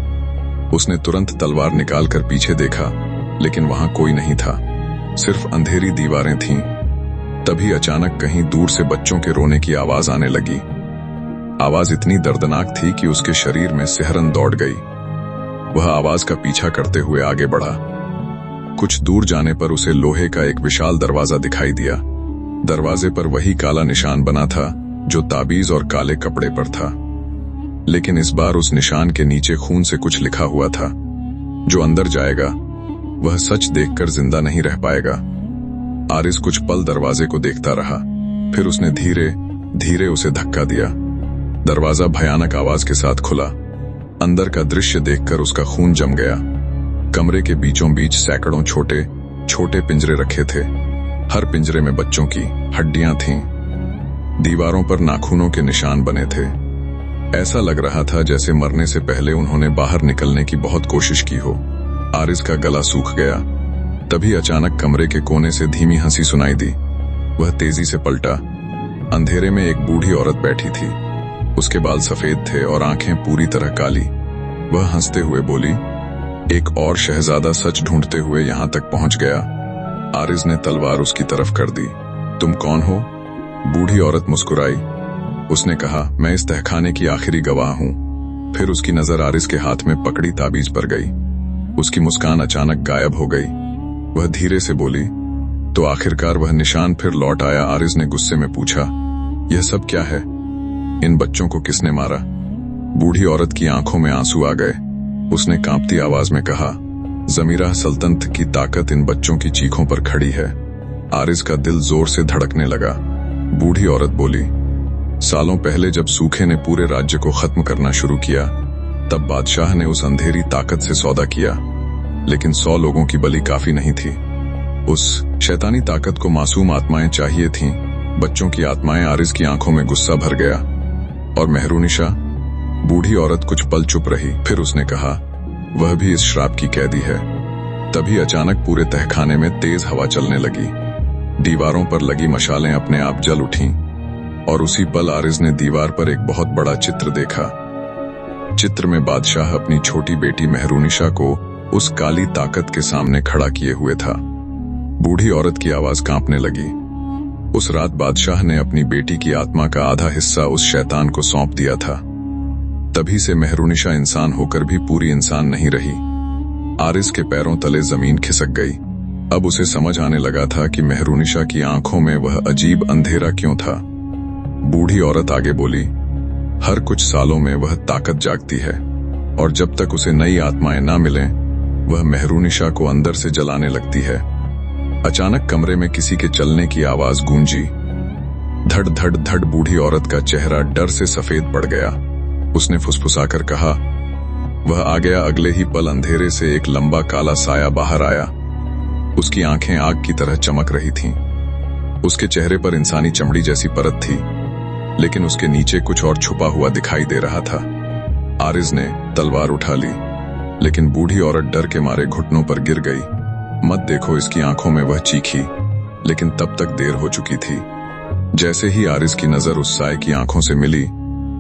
A: उसने तुरंत तलवार निकालकर पीछे देखा, लेकिन वहां कोई नहीं था, सिर्फ अंधेरी दीवारें थीं। तभी अचानक कहीं दूर से बच्चों के रोने की आवाज आने लगी। आवाज इतनी दर्दनाक थी कि उसके शरीर में सिहरन दौड़ गई। वह आवाज का पीछा करते हुए आगे बढ़ा। कुछ दूर जाने पर उसे लोहे का एक विशाल दरवाजा दिखाई दिया। दरवाजे पर वही काला निशान बना था जो ताबीज और काले कपड़े पर था, लेकिन इस बार उस निशान के नीचे खून से कुछ लिखा हुआ था, जो अंदर जाएगा वह सच देखकर जिंदा नहीं रह पाएगा। आरिज कुछ पल दरवाजे को देखता रहा, फिर उसने धीरे धीरे उसे धक्का दिया। दरवाजा भयानक आवाज के साथ खुला। अंदर का दृश्य देखकर उसका खून जम गया। कमरे के बीचों बीच सैकड़ों छोटे छोटे पिंजरे रखे थे। हर पिंजरे में बच्चों की हड्डियां थीं। दीवारों पर नाखूनों के निशान बने थे। ऐसा लग रहा था जैसे मरने से पहले उन्होंने बाहर निकलने की बहुत कोशिश की हो। आरिज का गला सूख गया। तभी अचानक कमरे के कोने से धीमी हंसी सुनाई दी। वह तेजी से पलटा। अंधेरे में एक बूढ़ी औरत बैठी थी। उसके बाल सफेद थे और आंखें पूरी तरह काली। वह हंसते हुए बोली, एक और शहजादा सच ढूंढते हुए यहां तक पहुंच गया। आरिज ने तलवार उसकी तरफ कर दी। तुम कौन हो? बूढ़ी औरत मुस्कुराई। उसने कहा, मैं इस तहखाने की आखिरी गवाह हूं। फिर उसकी नजर आरिज के हाथ में पकड़ी ताबीज पर गई। उसकी मुस्कान अचानक गायब हो गई। वह धीरे से बोली, तो आखिरकार वह निशान फिर लौट आया। आरिज ने गुस्से में पूछा, यह सब क्या है? इन बच्चों को किसने मारा? बूढ़ी औरत की आंखों में आंसू आ गए। उसने कांपती आवाज में कहा, जमीरा सल्तनत की ताकत इन बच्चों की चीखों पर खड़ी है। आरिज का दिल जोर से धड़कने लगा। बूढ़ी औरत बोली, सालों पहले जब सूखे ने पूरे राज्य को खत्म करना शुरू किया, तब बादशाह ने उस अंधेरी ताकत से सौदा किया, लेकिन 100 लोगों की बलि काफी नहीं थी। उस शैतानी ताकत को मासूम आत्माएं चाहिए थीं। बच्चों की आत्माएं। आरिज की आंखों में गुस्सा भर गया। और मेहरुनिशा? बूढ़ी औरत कुछ पल चुप रही, फिर उसने कहा, वह भी इस श्राप की कैदी है। तभी अचानक पूरे तहखाने में तेज हवा चलने लगी। दीवारों पर लगी मशालें अपने आप जल उठीं, और उसी पल आरिज ने दीवार पर एक बहुत बड़ा चित्र देखा। चित्र में बादशाह अपनी छोटी बेटी मेहरुनिशा को उस काली ताकत के सामने खड़ा किए हुए था। बूढ़ी औरत की आवाज कांपने लगी। उस रात बादशाह ने अपनी बेटी की आत्मा का आधा हिस्सा उस शैतान को सौंप दिया था। तभी से मेहरुनिशा इंसान होकर भी पूरी इंसान नहीं रही। आरिज के पैरों तले जमीन खिसक गई। अब उसे समझ आने लगा था कि मेहरुनिशा की आंखों में वह अजीब अंधेरा क्यों था। बूढ़ी औरत आगे बोली, हर कुछ सालों में वह ताकत जागती है, और जब तक उसे नई आत्माएं ना मिलें, वह मेहरुनिशा को अंदर से जलाने लगती है। अचानक कमरे में किसी के चलने की आवाज गूंजी। धड़ धड़ धड़। बूढ़ी औरत का चेहरा डर से सफेद पड़ गया। उसने फुसफुसाकर कहा, वह आ गया। अगले ही पल अंधेरे से एक लंबा काला साया बाहर आया। उसकी आंखें आग की तरह चमक रही थीं। उसके चेहरे पर इंसानी चमड़ी जैसी परत थी, लेकिन उसके नीचे कुछ और छुपा हुआ दिखाई दे रहा था। आरिज ने तलवार उठा ली, लेकिन बूढ़ी औरत डर के मारे घुटनों पर गिर गई। मत देखो, इसकी आंखों में वह चीखी, लेकिन तब तक देर हो चुकी थी। जैसे ही आरिज की नजर उस साए की आंखों से मिली,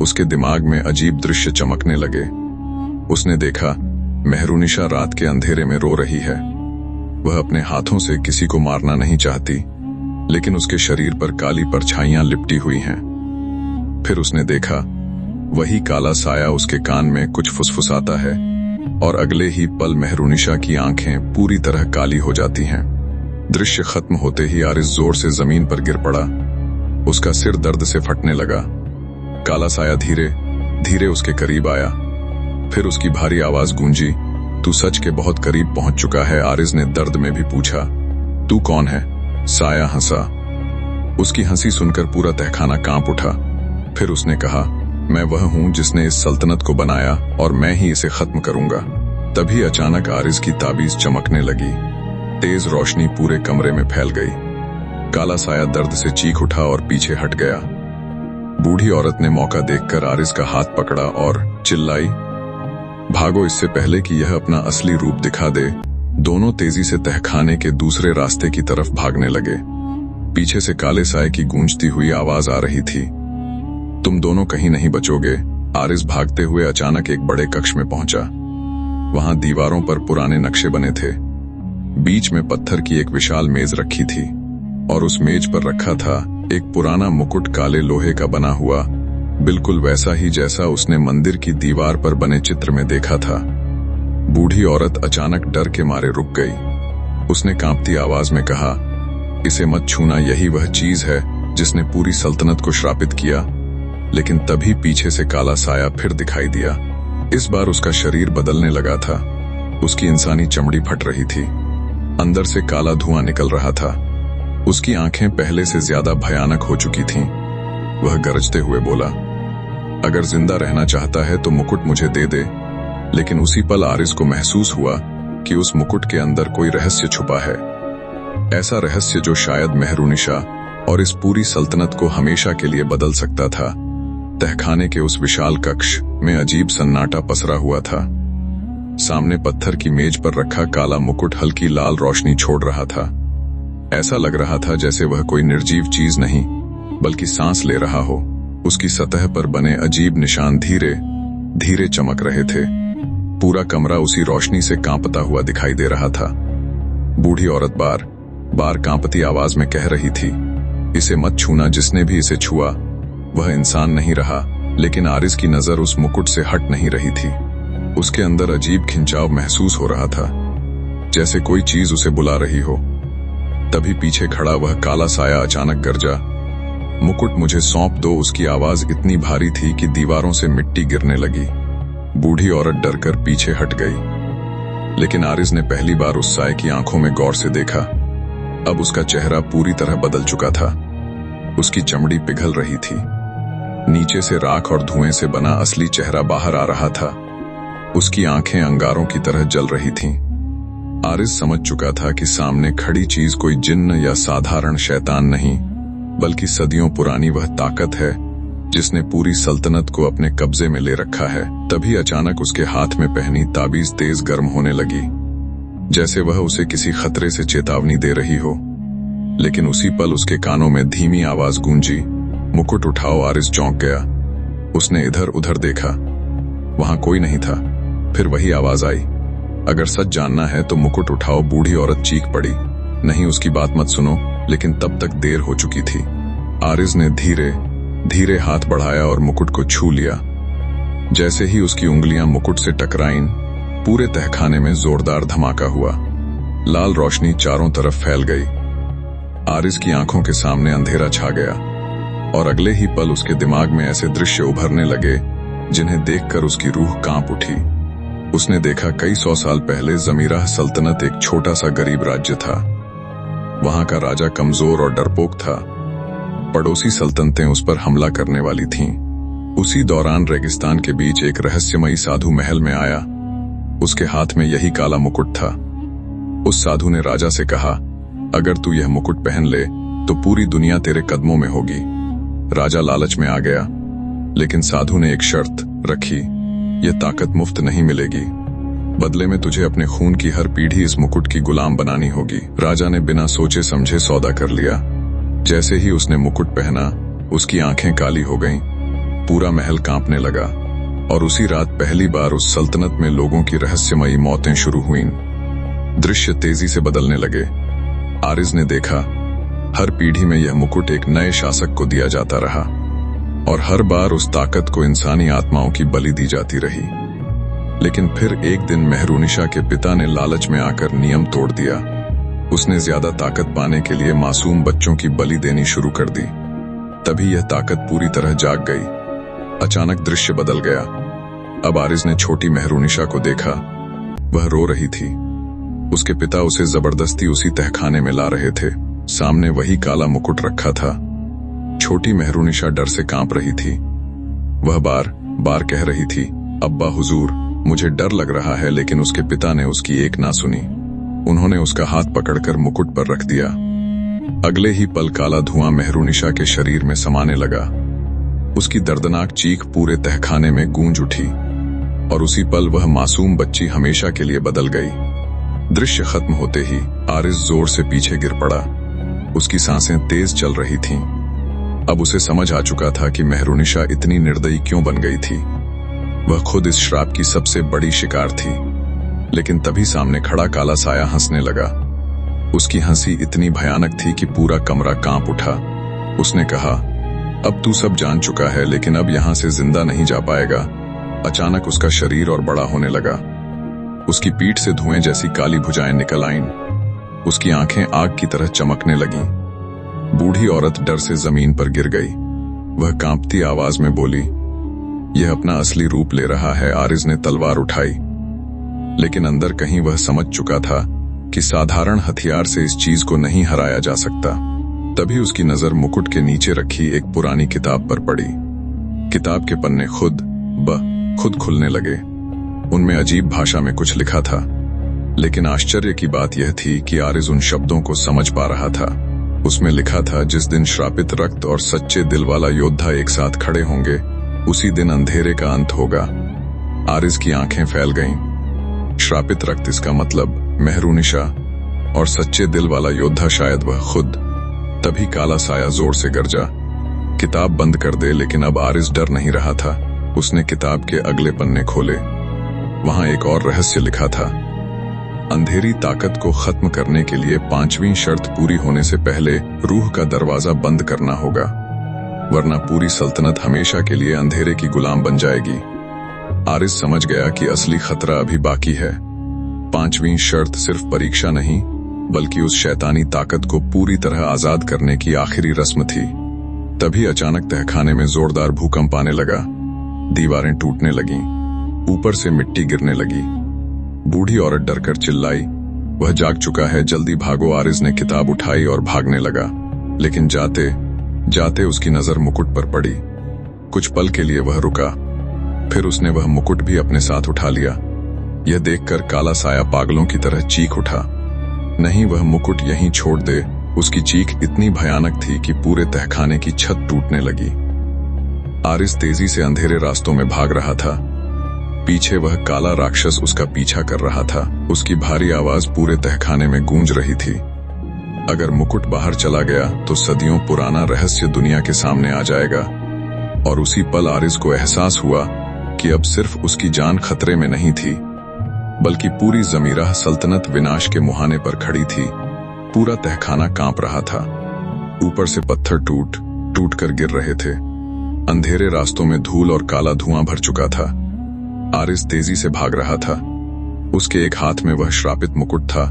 A: उसके दिमाग में अजीब दृश्य चमकने लगे। उसने देखा, मेहरुनिशा रात के अंधेरे में रो रही है। वह अपने हाथों से किसी को मारना नहीं चाहती, लेकिन उसके शरीर पर काली परछाइयां लिपटी हुई हैं। फिर उसने देखा, वही काला साया उसके कान में कुछ फुसफुसाता है, और अगले ही पल मेहरुनिशा की आंखें पूरी तरह काली हो जाती हैं। दृश्य खत्म होते ही आरिज जोर से जमीन पर गिर पड़ा। उसका सिर दर्द से फटने लगा। काला साया धीरे धीरे उसके करीब आया। फिर उसकी भारी आवाज गूंजी, तू सच के बहुत करीब पहुंच चुका है। आरिज ने दर्द में भी पूछा, तू कौन है? साया हंसा। उसकी हंसी सुनकर पूरा तहखाना कांप उठा। फिर उसने कहा, मैं वह हूं जिसने इस सल्तनत को बनाया, और मैं ही इसे खत्म करूंगा। तभी अचानक आरिज की ताबीज चमकने लगी। तेज रोशनी पूरे कमरे में फैल गई। काला साया दर्द से चीख उठा और पीछे हट गया। बूढ़ी औरत ने मौका देखकर आरिज का हाथ पकड़ा और चिल्लाई, भागो, इससे पहले कि यह अपना असली रूप दिखा दे। दोनों तेजी से तहखाने के दूसरे रास्ते की तरफ भागने लगे। पीछे से काले साए की गूंजती हुई आवाज आ रही थी, तुम दोनों कहीं नहीं बचोगे। आरिज भागते हुए अचानक एक बड़े कक्ष में पहुंचा। वहां दीवारों पर पुराने नक्शे बने थे। बीच में पत्थर की एक विशाल मेज रखी थी, और उस मेज पर रखा था एक पुराना मुकुट, काले लोहे का बना हुआ, बिल्कुल वैसा ही जैसा उसने मंदिर की दीवार पर बने चित्र में देखा था। बूढ़ी औरत अचानक डर के मारे रुक गई। उसने कांपती आवाज में कहा, इसे मत छूना, यही वह चीज है जिसने पूरी सल्तनत को श्रापित किया। लेकिन तभी पीछे से काला साया फिर दिखाई दिया। इस बार उसका शरीर बदलने लगा था। उसकी इंसानी चमड़ी फट रही थी। अंदर से काला धुआं निकल रहा था। उसकी आंखें पहले से ज्यादा भयानक हो चुकी थीं। वह गरजते हुए बोला, अगर जिंदा रहना चाहता है तो मुकुट मुझे दे दे। लेकिन उसी पल आरिज को महसूस हुआ कि उस मुकुट के अंदर कोई रहस्य छुपा है। ऐसा रहस्य जो शायद मेहरुनिशा और इस पूरी सल्तनत को हमेशा के लिए बदल सकता था। तहखाने के उस विशाल कक्ष में अजीब सन्नाटा पसरा हुआ था। सामने पत्थर की मेज पर रखा काला मुकुट हल्की लाल रोशनी छोड़ रहा था। ऐसा लग रहा था जैसे वह कोई निर्जीव चीज नहीं, बल्कि सांस ले रहा हो। उसकी सतह पर बने अजीब निशान धीरे धीरे चमक रहे थे। पूरा कमरा उसी रोशनी से कांपता हुआ दिखाई दे रहा था। बूढ़ी औरत बार बार कांपती आवाज में कह रही थी, इसे मत छूना। जिसने भी इसे छुआ वह इंसान नहीं रहा, लेकिन आरिज की नजर उस मुकुट से हट नहीं रही थी। उसके अंदर अजीब खिंचाव महसूस हो रहा था, जैसे कोई चीज उसे बुला रही हो। तभी पीछे खड़ा वह काला साया अचानक गरजा, मुकुट मुझे सौंप दो। उसकी आवाज इतनी भारी थी कि दीवारों से मिट्टी गिरने लगी। बूढ़ी औरत डरकर पीछे हट गई, लेकिन आरिज ने पहली बार उस साय की आंखों में गौर से देखा। अब उसका चेहरा पूरी तरह बदल चुका था। उसकी चमड़ी पिघल रही थी, नीचे से राख और धुएं से बना असली चेहरा बाहर आ रहा था। उसकी आंखें अंगारों की तरह जल रही थीं। आरिज समझ चुका था कि सामने खड़ी चीज कोई जिन्न या साधारण शैतान नहीं, बल्कि सदियों पुरानी वह ताकत है जिसने पूरी सल्तनत को अपने कब्जे में ले रखा है। तभी अचानक उसके हाथ में पहनी ताबीज तेज गर्म होने लगी, जैसे वह उसे किसी खतरे से चेतावनी दे रही हो। लेकिन उसी पल उसके कानों में धीमी आवाज गूंजी, मुकुट उठाओ। आरिज चौंक गया। उसने इधर उधर देखा, वहां कोई नहीं था। फिर वही आवाज आई, अगर सच जानना है तो मुकुट उठाओ। बूढ़ी औरत चीख पड़ी, नहीं, उसकी बात मत सुनो। लेकिन तब तक देर हो चुकी थी। आरिज ने धीरे धीरे हाथ बढ़ाया और मुकुट को छू लिया। जैसे ही उसकी उंगलियां मुकुट से टकराईं, पूरे तहखाने में जोरदार धमाका हुआ। लाल रोशनी चारों तरफ फैल गई। आरिज की आंखों के सामने अंधेरा छा गया और अगले ही पल उसके दिमाग में ऐसे दृश्य उभरने लगे जिन्हें देखकर उसकी रूह कांप उठी। उसने देखा कई 100 साल पहले जमीराह सल्तनत एक छोटा सा गरीब राज्य था। वहां का राजा कमजोर और डरपोक था। पड़ोसी सल्तनतें उस पर हमला करने वाली थीं। उसी दौरान रेगिस्तान के बीच एक रहस्यमयी साधु महल में आया। उसके हाथ में यही काला मुकुट था। उस साधु ने राजा से कहा, अगर तू यह मुकुट पहन ले तो पूरी दुनिया तेरे कदमों में होगी। राजा लालच में आ गया, लेकिन साधु ने एक शर्त रखी, यह ताकत मुफ्त नहीं मिलेगी। बदले में तुझे अपने खून की हर पीढ़ी इस मुकुट की गुलाम बनानी होगी। राजा ने बिना सोचे समझे सौदा कर लिया। जैसे ही उसने मुकुट पहना, उसकी आंखें काली हो गईं, पूरा महल कांपने लगा और उसी रात पहली बार उस सल्तनत में लोगों की रहस्यमयी मौतें शुरू हुईं। दृश्य तेजी से बदलने लगे। आरिज ने देखा, हर पीढ़ी में यह मुकुट एक नए शासक को दिया जाता रहा और हर बार उस ताकत को इंसानी आत्माओं की बलि दी जाती रही। लेकिन फिर एक दिन मेहरुनिशा के पिता ने लालच में आकर नियम तोड़ दिया। उसने ज्यादा ताकत पाने के लिए मासूम बच्चों की बलि देनी शुरू कर दी। तभी यह ताकत पूरी तरह जाग गई। अचानक दृश्य बदल गया। अब आरिज ने छोटी मेहरुनिशा को देखा। वह रो रही थी। उसके पिता उसे जबरदस्ती उसी तहखाने में ला रहे थे। सामने वही काला मुकुट रखा था। छोटी मेहरुनिशा डर से कांप रही थी। वह बार बार कह रही थी, अब्बा हुजूर, मुझे डर लग रहा है। लेकिन उसके पिता ने उसकी एक ना सुनी। उन्होंने उसका हाथ पकड़कर मुकुट पर रख दिया। अगले ही पल काला धुआं मेहरुनिशा के शरीर में समाने लगा। उसकी दर्दनाक चीख पूरे तहखाने में गूंज उठी और उसी पल वह मासूम बच्ची हमेशा के लिए बदल गई। दृश्य खत्म होते ही आरिज जोर से पीछे गिर पड़ा। उसकी सांसें तेज चल रही थीं। अब उसे समझ आ चुका था कि मेहरुनिशा इतनी निर्दयी क्यों बन गई थी। वह खुद इस श्राप की सबसे बड़ी शिकार थी। लेकिन तभी सामने खड़ा काला साया हंसने लगा। उसकी हंसी इतनी भयानक थी कि पूरा कमरा कांप उठा। उसने कहा, अब तू सब जान चुका है, लेकिन अब यहां से जिंदा नहीं जा पाएगा। अचानक उसका शरीर और बड़ा होने लगा। उसकी पीठ से धुएं जैसी काली भुजाएं निकल आईं। उसकी आंखें आग की तरह चमकने लगीं। बूढ़ी औरत डर से जमीन पर गिर गई। वह कांपती आवाज में बोली, यह अपना असली रूप ले रहा है। आरिज ने तलवार उठाई, लेकिन अंदर कहीं वह समझ चुका था कि साधारण हथियार से इस चीज को नहीं हराया जा सकता। तभी उसकी नजर मुकुट के नीचे रखी एक पुरानी किताब पर पड़ी। किताब के पन्ने खुद खुलने लगे। उनमें अजीब भाषा में कुछ लिखा था, लेकिन आश्चर्य की बात यह थी कि आरिज उन शब्दों को समझ पा रहा था। उसमें लिखा था, जिस दिन श्रापित रक्त और सच्चे दिल वाला योद्धा एक साथ खड़े होंगे, उसी दिन अंधेरे का अंत होगा। आरिज की आंखें फैल गईं। श्रापित रक्त, इसका मतलब मेहरुनिशा, और सच्चे दिल वाला योद्धा शायद वह खुद। तभी काला साया जोर से गरजा, किताब बंद कर दे। लेकिन अब आरिज डर नहीं रहा था। उसने किताब के अगले पन्ने खोले। वहां एक और रहस्य लिखा था, अंधेरी ताकत को खत्म करने के लिए 5वीं शर्त पूरी होने से पहले रूह का दरवाजा बंद करना होगा, वरना पूरी सल्तनत हमेशा के लिए अंधेरे की गुलाम बन जाएगी। आरिज समझ गया कि असली खतरा अभी बाकी है। 5वीं शर्त सिर्फ परीक्षा नहीं, बल्कि उस शैतानी ताकत को पूरी तरह आजाद करने की आखिरी रस्म थी। तभी अचानक तहखाने में जोरदार भूकंप आने लगा। दीवारें टूटने लगीं, ऊपर से मिट्टी गिरने लगी। बूढ़ी औरत डरकर चिल्लाई, वह जाग चुका है, जल्दी भागो। आरिज ने किताब उठाई और भागने लगा, लेकिन जाते जाते उसकी नजर मुकुट पर पड़ी। कुछ पल के लिए वह रुका, फिर उसने वह मुकुट भी अपने साथ उठा लिया। यह देखकर काला साया पागलों की तरह चीख उठा, नहीं, वह मुकुट यहीं छोड़ दे। उसकी चीख इतनी भयानक थी कि पूरे तहखाने की छत टूटने लगी। आरिस तेजी से अंधेरे रास्तों में भाग रहा था। पीछे वह काला राक्षस उसका पीछा कर रहा था। उसकी भारी आवाज पूरे तहखाने में गूंज रही थी। अगर मुकुट बाहर चला गया तो सदियों पुराना रहस्य दुनिया के सामने आ जाएगा। और उसी पल आरिस को एहसास हुआ कि अब सिर्फ उसकी जान खतरे में नहीं थी, बल्कि पूरी जमीराह सल्तनत विनाश के मुहाने पर खड़ी थी। पूरा तहखाना कांप रहा था। ऊपर से पत्थर टूट टूट कर गिर रहे थे। अंधेरे रास्तों में धूल और काला धुआं भर चुका था। आरिस तेजी से भाग रहा था। उसके एक हाथ में वह श्रापित मुकुट था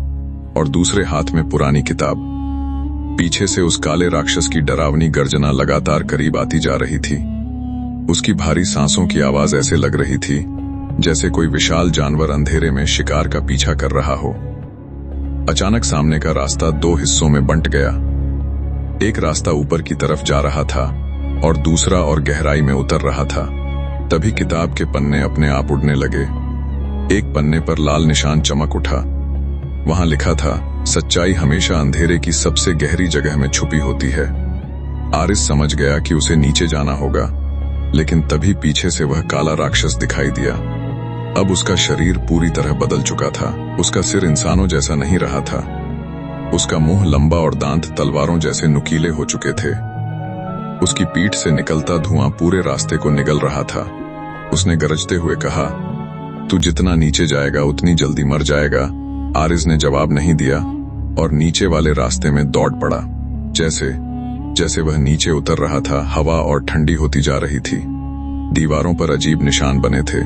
A: और दूसरे हाथ में पुरानी किताब। पीछे से उस काले राक्षस की डरावनी गर्जना लगातार करीब आती जा रही थी। उसकी भारी सांसों की आवाज ऐसे लग रही थी जैसे कोई विशाल जानवर अंधेरे में शिकार का पीछा कर रहा हो। अचानक सामने का रास्ता दो हिस्सों में बंट गया। एक रास्ता ऊपर की तरफ जा रहा था और दूसरा और गहराई में उतर रहा था। तभी किताब के पन्ने अपने आप उड़ने लगे। एक पन्ने पर लाल निशान चमक उठा। वहां लिखा था, सच्चाई हमेशा अंधेरे की सबसे गहरी जगह में छुपी होती है। आरिस समझ गया कि उसे नीचे जाना होगा, लेकिन तभी पीछे से वह काला राक्षस दिखाई दिया। अब उसका शरीर पूरी तरह बदल चुका था। उसका सिर इंसानों जैसा नहीं रहा था। उसका मुंह लंबा और दांत तलवारों जैसे नुकीले हो चुके थे। उसकी पीठ से निकलता धुआं पूरे रास्ते को निगल रहा था। उसने गरजते हुए कहा, तू जितना नीचे जाएगा उतनी जल्दी मर जाएगा। आरिस ने जवाब नहीं दिया और नीचे वाले रास्ते में दौड़ पड़ा। जैसे जैसे वह नीचे उतर रहा था, हवा और ठंडी होती जा रही थी। दीवारों पर अजीब निशान बने थे।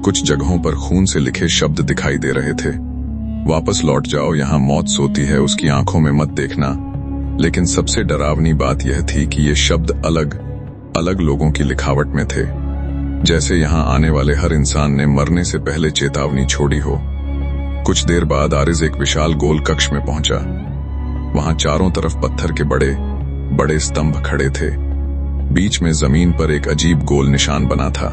A: कुछ जगहों पर खून से लिखे शब्द दिखाई दे रहे थे, वापस लौट जाओ, यहाँ मौत सोती है, उसकी आंखों में मत देखना। लेकिन सबसे डरावनी बात यह थी कि ये शब्द अलग अलग लोगों की लिखावट में थे, जैसे यहाँ आने वाले हर इंसान ने मरने से पहले चेतावनी छोड़ी हो। कुछ देर बाद आरिस एक विशाल गोल कक्ष में पहुंचा। वहां चारों तरफ पत्थर के बड़े बड़े स्तंभ खड़े थे। बीच में जमीन पर एक अजीब गोल निशान बना था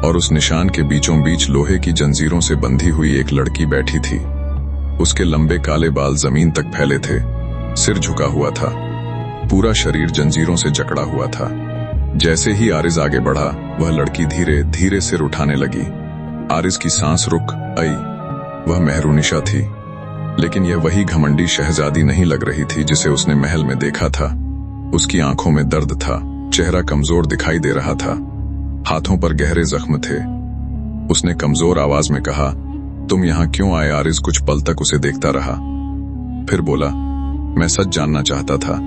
A: और उस निशान के बीचों बीच लोहे की जंजीरों से बंधी हुई एक लड़की बैठी थी। उसके लंबे काले बाल जमीन तक फैले थे, सिर झुका हुआ था, पूरा शरीर जंजीरों से जकड़ा हुआ था। जैसे ही आरिस आगे बढ़ा, वह लड़की धीरे धीरे सिर उठाने लगी। आरिस की सांस रुक आई। वह मेहरुनिशा थी, लेकिन यह वही घमंडी शहजादी नहीं लग रही थी जिसे उसने महल में देखा था। उसकी आंखों में दर्द था, चेहरा कमजोर दिखाई दे रहा था, हाथों पर गहरे जख्म थे। उसने कमजोर आवाज में कहा, तुम यहाँ क्यों आए? आरिस कुछ पल तक उसे देखता रहा, फिर बोला, मैं सच जानना चाहता था।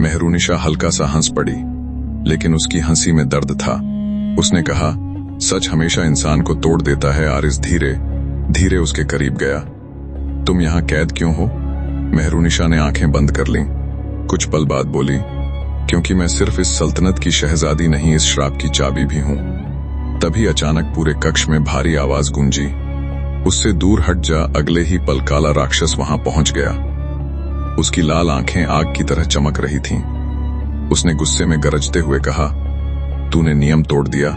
A: मेहरुनिशा हल्का सा हंस पड़ी, लेकिन उसकी हंसी में दर्द था। उसने कहा, सच हमेशा इंसान को तोड़ देता है। आरिस धीरे धीरे उसके करीब गया। तुम यहाँ कैद क्यों हो? मेहरुनिशा ने आंखें बंद कर लीं। कुछ पल बाद बोली, क्योंकि मैं सिर्फ इस सल्तनत की शहजादी नहीं, इस श्राप की चाबी भी हूं। तभी अचानक पूरे कक्ष में भारी आवाज गूंजी, उससे दूर हट जा। अगले ही पल काला राक्षस वहां पहुंच गया। उसकी लाल आंखें आग की तरह चमक रही थीं। उसने गुस्से में गरजते हुए कहा, तूने नियम तोड़ दिया।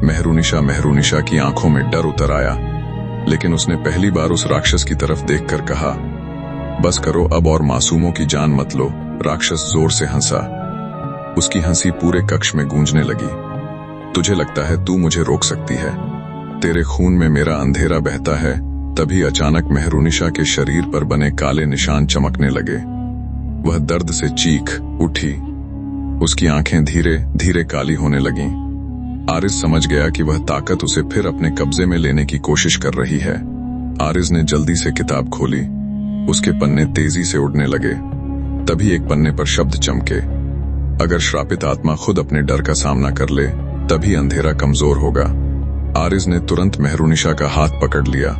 A: मेहरुनिशा की आंखों में डर उतर आया, लेकिन उसने पहली बार उस राक्षस की तरफ देखकर कहा, बस करो अब और मासूमों की जान मत लो। राक्षस जोर से हंसा। उसकी हंसी पूरे कक्ष में गूंजने लगी। तुझे लगता है तू मुझे रोक सकती है? तेरे खून में मेरा अंधेरा बहता है। तभी अचानक मेहरुनिशा के शरीर पर बने काले निशान चमकने लगे। वह दर्द से चीख उठी। उसकी आंखें धीरे धीरे काली होने लगीं। आरिस समझ गया कि वह ताकत उसे फिर अपने कब्जे में लेने की कोशिश कर रही है। आरिस ने जल्दी से किताब खोली। उसके पन्ने तेजी से उड़ने लगे। तभी एक पन्ने पर शब्द चमके, अगर श्रापित आत्मा खुद अपने डर का सामना कर ले, तभी अंधेरा कमजोर होगा। आरिस ने तुरंत मेहरुनिशा का हाथ पकड़ लिया।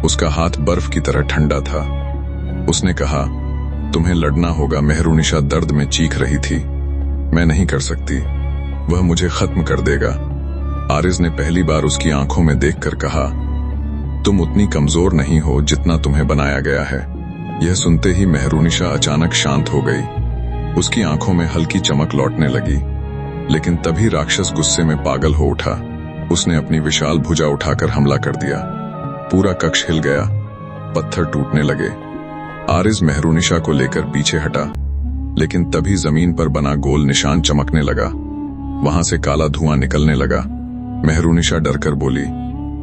A: उसका हाथ बर्फ की तरह ठंडा था। उसने कहा, तुम्हें लड़ना होगा। मेहरुनिशा दर्द में चीख रही थी। मैं नहीं कर सकती, वह मुझे खत्म कर देगा। आरिज ने पहली बार उसकी आंखों में देखकर कहा, तुम उतनी कमजोर नहीं हो जितना तुम्हें बनाया गया है। यह सुनते ही मेहरुनिशा अचानक शांत हो गई। उसकी आंखों में हल्की चमक लौटने लगी, लेकिन तभी राक्षस गुस्से में पागल हो उठा। उसने अपनी विशाल भुजा उठाकर हमला कर दिया। पूरा कक्ष हिल गया, पत्थर टूटने लगे। आरिज मेहरुनिशा को लेकर पीछे हटा, लेकिन तभी जमीन पर बना गोल निशान चमकने लगा। वहां से काला धुआं निकलने लगा। मेहरुनिशा डरकर बोली,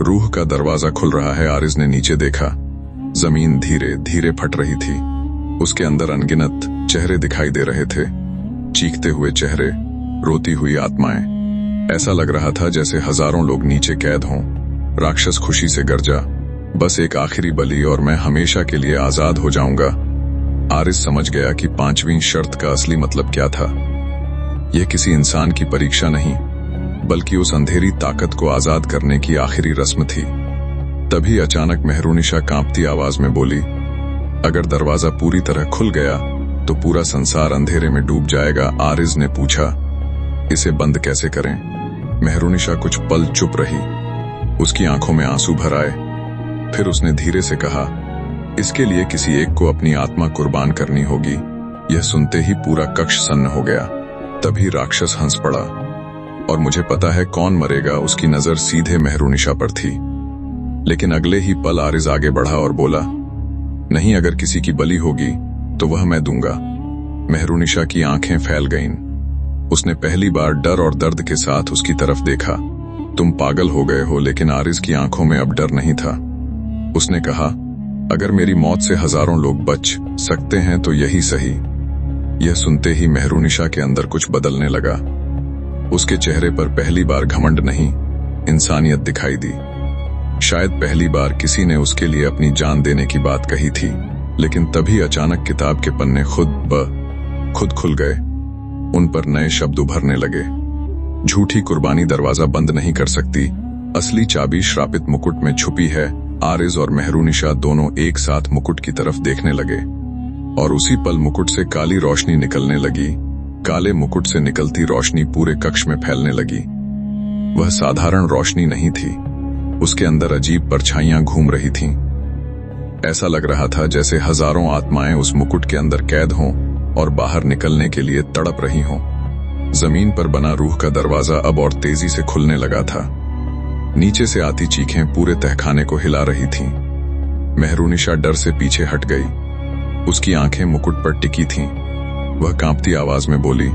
A: रूह का दरवाजा खुल रहा है। आरिज ने नीचे देखा, जमीन धीरे धीरे फट रही थी। उसके अंदर अनगिनत चेहरे दिखाई दे रहे थे, चीखते हुए चेहरे, रोती हुई आत्माएं। ऐसा लग रहा था जैसे हजारों लोग नीचे कैद हों। राक्षस खुशी से गरजा, बस एक आखिरी बलि और मैं हमेशा के लिए आजाद हो जाऊंगा। आरिज समझ गया कि 5वीं शर्त का असली मतलब क्या था। यह किसी इंसान की परीक्षा नहीं, बल्कि उस अंधेरी ताकत को आजाद करने की आखिरी रस्म थी। तभी अचानक मेहरुनिशा कांपती आवाज में बोली, अगर दरवाजा पूरी तरह खुल गया तो पूरा संसार अंधेरे में डूब जाएगा। आरिज ने पूछा, इसे बंद कैसे करें? मेहरुनिशा कुछ पल चुप रही। उसकी आंखों में आंसू भर आए। फिर उसने धीरे से कहा, इसके लिए किसी एक को अपनी आत्मा कुर्बान करनी होगी। यह सुनते ही पूरा कक्ष सन्न हो गया। तभी राक्षस हंस पड़ा, और मुझे पता है कौन मरेगा। उसकी नजर सीधे मेहरुनिशा पर थी। लेकिन अगले ही पल आरिज आगे बढ़ा और बोला, नहीं, अगर किसी की बलि होगी तो वह मैं दूंगा। मेहरुनिशा की आंखें फैल गईं। उसने पहली बार डर और दर्द के साथ उसकी तरफ देखा। तुम पागल हो गए हो। लेकिन आरिज की आंखों में अब डर नहीं था। उसने कहा, अगर मेरी मौत से हजारों लोग बच सकते हैं तो यही सही। यह सुनते ही मेहरुनिशा के अंदर कुछ बदलने लगा। उसके चेहरे पर पहली बार घमंड नहीं, इंसानियत दिखाई दी। शायद पहली बार किसी ने उसके लिए अपनी जान देने की बात कही थी। लेकिन तभी अचानक किताब के पन्ने खुद खुल गए। उन पर नए शब्द उभरने लगे। झूठी कुर्बानी दरवाजा बंद नहीं कर सकती। असली चाबी श्रापित मुकुट में छुपी है। आरिज और मेहरुनिशा दोनों एक साथ मुकुट की तरफ देखने लगे, और उसी पल मुकुट से काली रोशनी निकलने लगी। काले मुकुट से निकलती रोशनी पूरे कक्ष में फैलने लगी। वह साधारण रोशनी नहीं थी, उसके अंदर अजीब परछाइयां घूम रही थीं। ऐसा लग रहा था जैसे हजारों आत्माएं उस मुकुट के अंदर कैद हों और बाहर निकलने के लिए तड़प रही हों। जमीन पर बना रूह का दरवाजा अब और तेजी से खुलने लगा था। नीचे से आती चीखें पूरे तहखाने को हिला रही थीं। मेहरुनिशा डर से पीछे हट गई। उसकी आंखें मुकुट पर टिकी थीं। वह कांपती आवाज में बोली,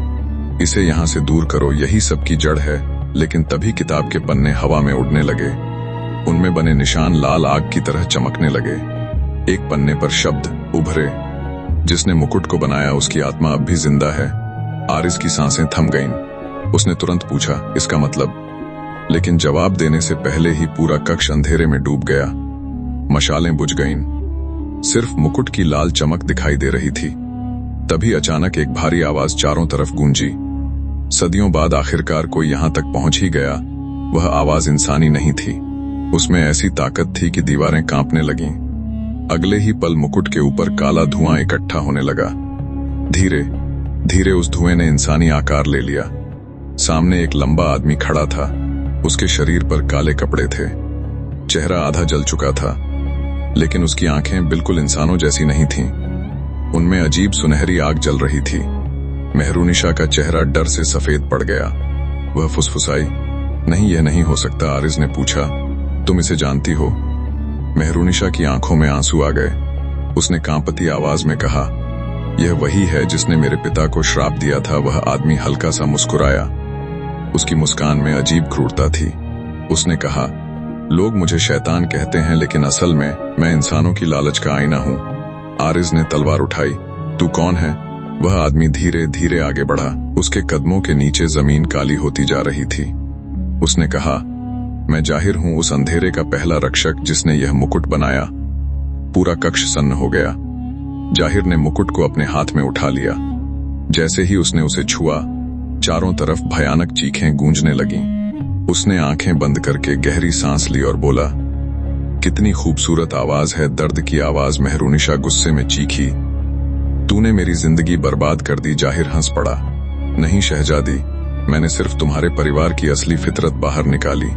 A: इसे यहां से दूर करो, यही सबकी जड़ है। लेकिन तभी किताब के पन्ने हवा में उड़ने लगे। उनमें बने निशान लाल आग की तरह चमकने लगे। एक पन्ने पर शब्द उभरे, जिसने मुकुट को बनाया उसकी आत्मा अब भी जिंदा है। आरिज की सांसें थम गईं। उसने तुरंत पूछा, इसका मतलब? लेकिन जवाब देने से पहले ही पूरा कक्ष अंधेरे में डूब गया। मशालें बुझ गईं, सिर्फ मुकुट की लाल चमक दिखाई दे रही थी। तभी अचानक एक भारी आवाज चारों तरफ गूंजी। सदियों बाद आखिरकार कोई यहां तक पहुंच ही गया। वह आवाज इंसानी नहीं थी, उसमें ऐसी ताकत थी कि दीवारें कांपने लगीं। अगले ही पल मुकुट के ऊपर काला धुआं इकट्ठा होने लगा। धीरे धीरे उस धुएं ने इंसानी आकार ले लिया। सामने एक लंबा आदमी खड़ा था। उसके शरीर पर काले कपड़े थे, चेहरा आधा जल चुका था, लेकिन उसकी आंखें बिल्कुल इंसानों जैसी नहीं थीं। उनमें अजीब सुनहरी आग जल रही थी। मेहरुनिशा का चेहरा डर से सफेद पड़ गया। वह फुसफुसाई, नहीं, यह नहीं हो सकता। आरिज ने पूछा, तुम इसे जानती हो? मेहरुनिशा की आंखों में आंसू आ गए। उसने कांपती आवाज में कहा, यह वही है जिसने मेरे पिता को श्राप दिया था। वह आदमी हल्का सा मुस्कुराया। उसकी मुस्कान में अजीब क्रूरता थी। उसने कहा, लोग मुझे शैतान कहते हैं, लेकिन असल में मैं इंसानों की लालच का आईना हूं। आरिज ने तलवार उठाई। तू कौन है? वह आदमी धीरे धीरे आगे बढ़ा। उसके कदमों के नीचे जमीन काली होती जा रही थी। उसने कहा, मैं जाहिर हूं, उस अंधेरे का पहला रक्षक जिसने यह मुकुट बनाया। पूरा कक्ष सन्न हो गया। जाहिर ने मुकुट को अपने हाथ में उठा लिया। जैसे ही उसने उसे छुआ, चारों तरफ भयानक चीखें गूंजने लगीं। उसने आंखें बंद करके गहरी सांस ली और बोला, कितनी खूबसूरत आवाज है, दर्द की आवाज। मेहरुनिशा गुस्से में चीखी, तूने मेरी जिंदगी बर्बाद कर दी। जाहिर हंस पड़ा। नहीं शहजादी, मैंने सिर्फ तुम्हारे परिवार की असली फितरत बाहर निकाली।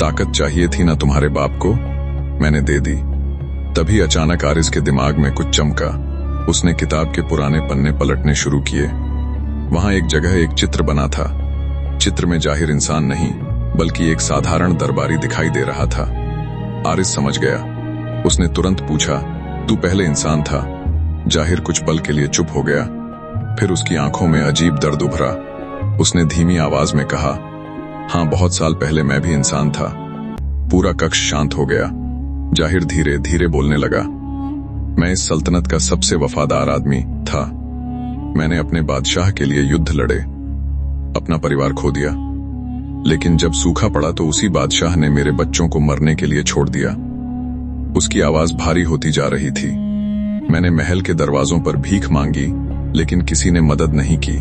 A: ताकत चाहिए थी ना तुम्हारे बाप को, मैंने दे दी। तभी अचानक आरिस के दिमाग में कुछ चमका। उसने किताब के पुराने पन्ने पलटने शुरू किए। वहां एक जगह एक चित्र बना था। चित्र में जाहिर इंसान नहीं बल्कि एक साधारण दरबारी दिखाई दे रहा था। आरिस समझ गया। उसने तुरंत पूछा, तू पहले इंसान था? जाहिर कुछ पल के लिए चुप हो गया, फिर उसकी आंखों में अजीब दर्द उभरा। उसने धीमी आवाज में कहा, हाँ, बहुत साल पहले मैं भी इंसान था। पूरा कक्ष शांत हो गया। जाहिर धीरे धीरे बोलने लगा, मैं इस सल्तनत का सबसे वफादार आदमी था। मैंने अपने बादशाह के लिए युद्ध लड़े, अपना परिवार खो दिया, लेकिन जब सूखा पड़ा तो उसी बादशाह ने मेरे बच्चों को मरने के लिए छोड़ दिया। उसकी आवाज भारी होती जा रही थी। मैंने महल के दरवाजों पर भीख मांगी, लेकिन किसी ने मदद नहीं की।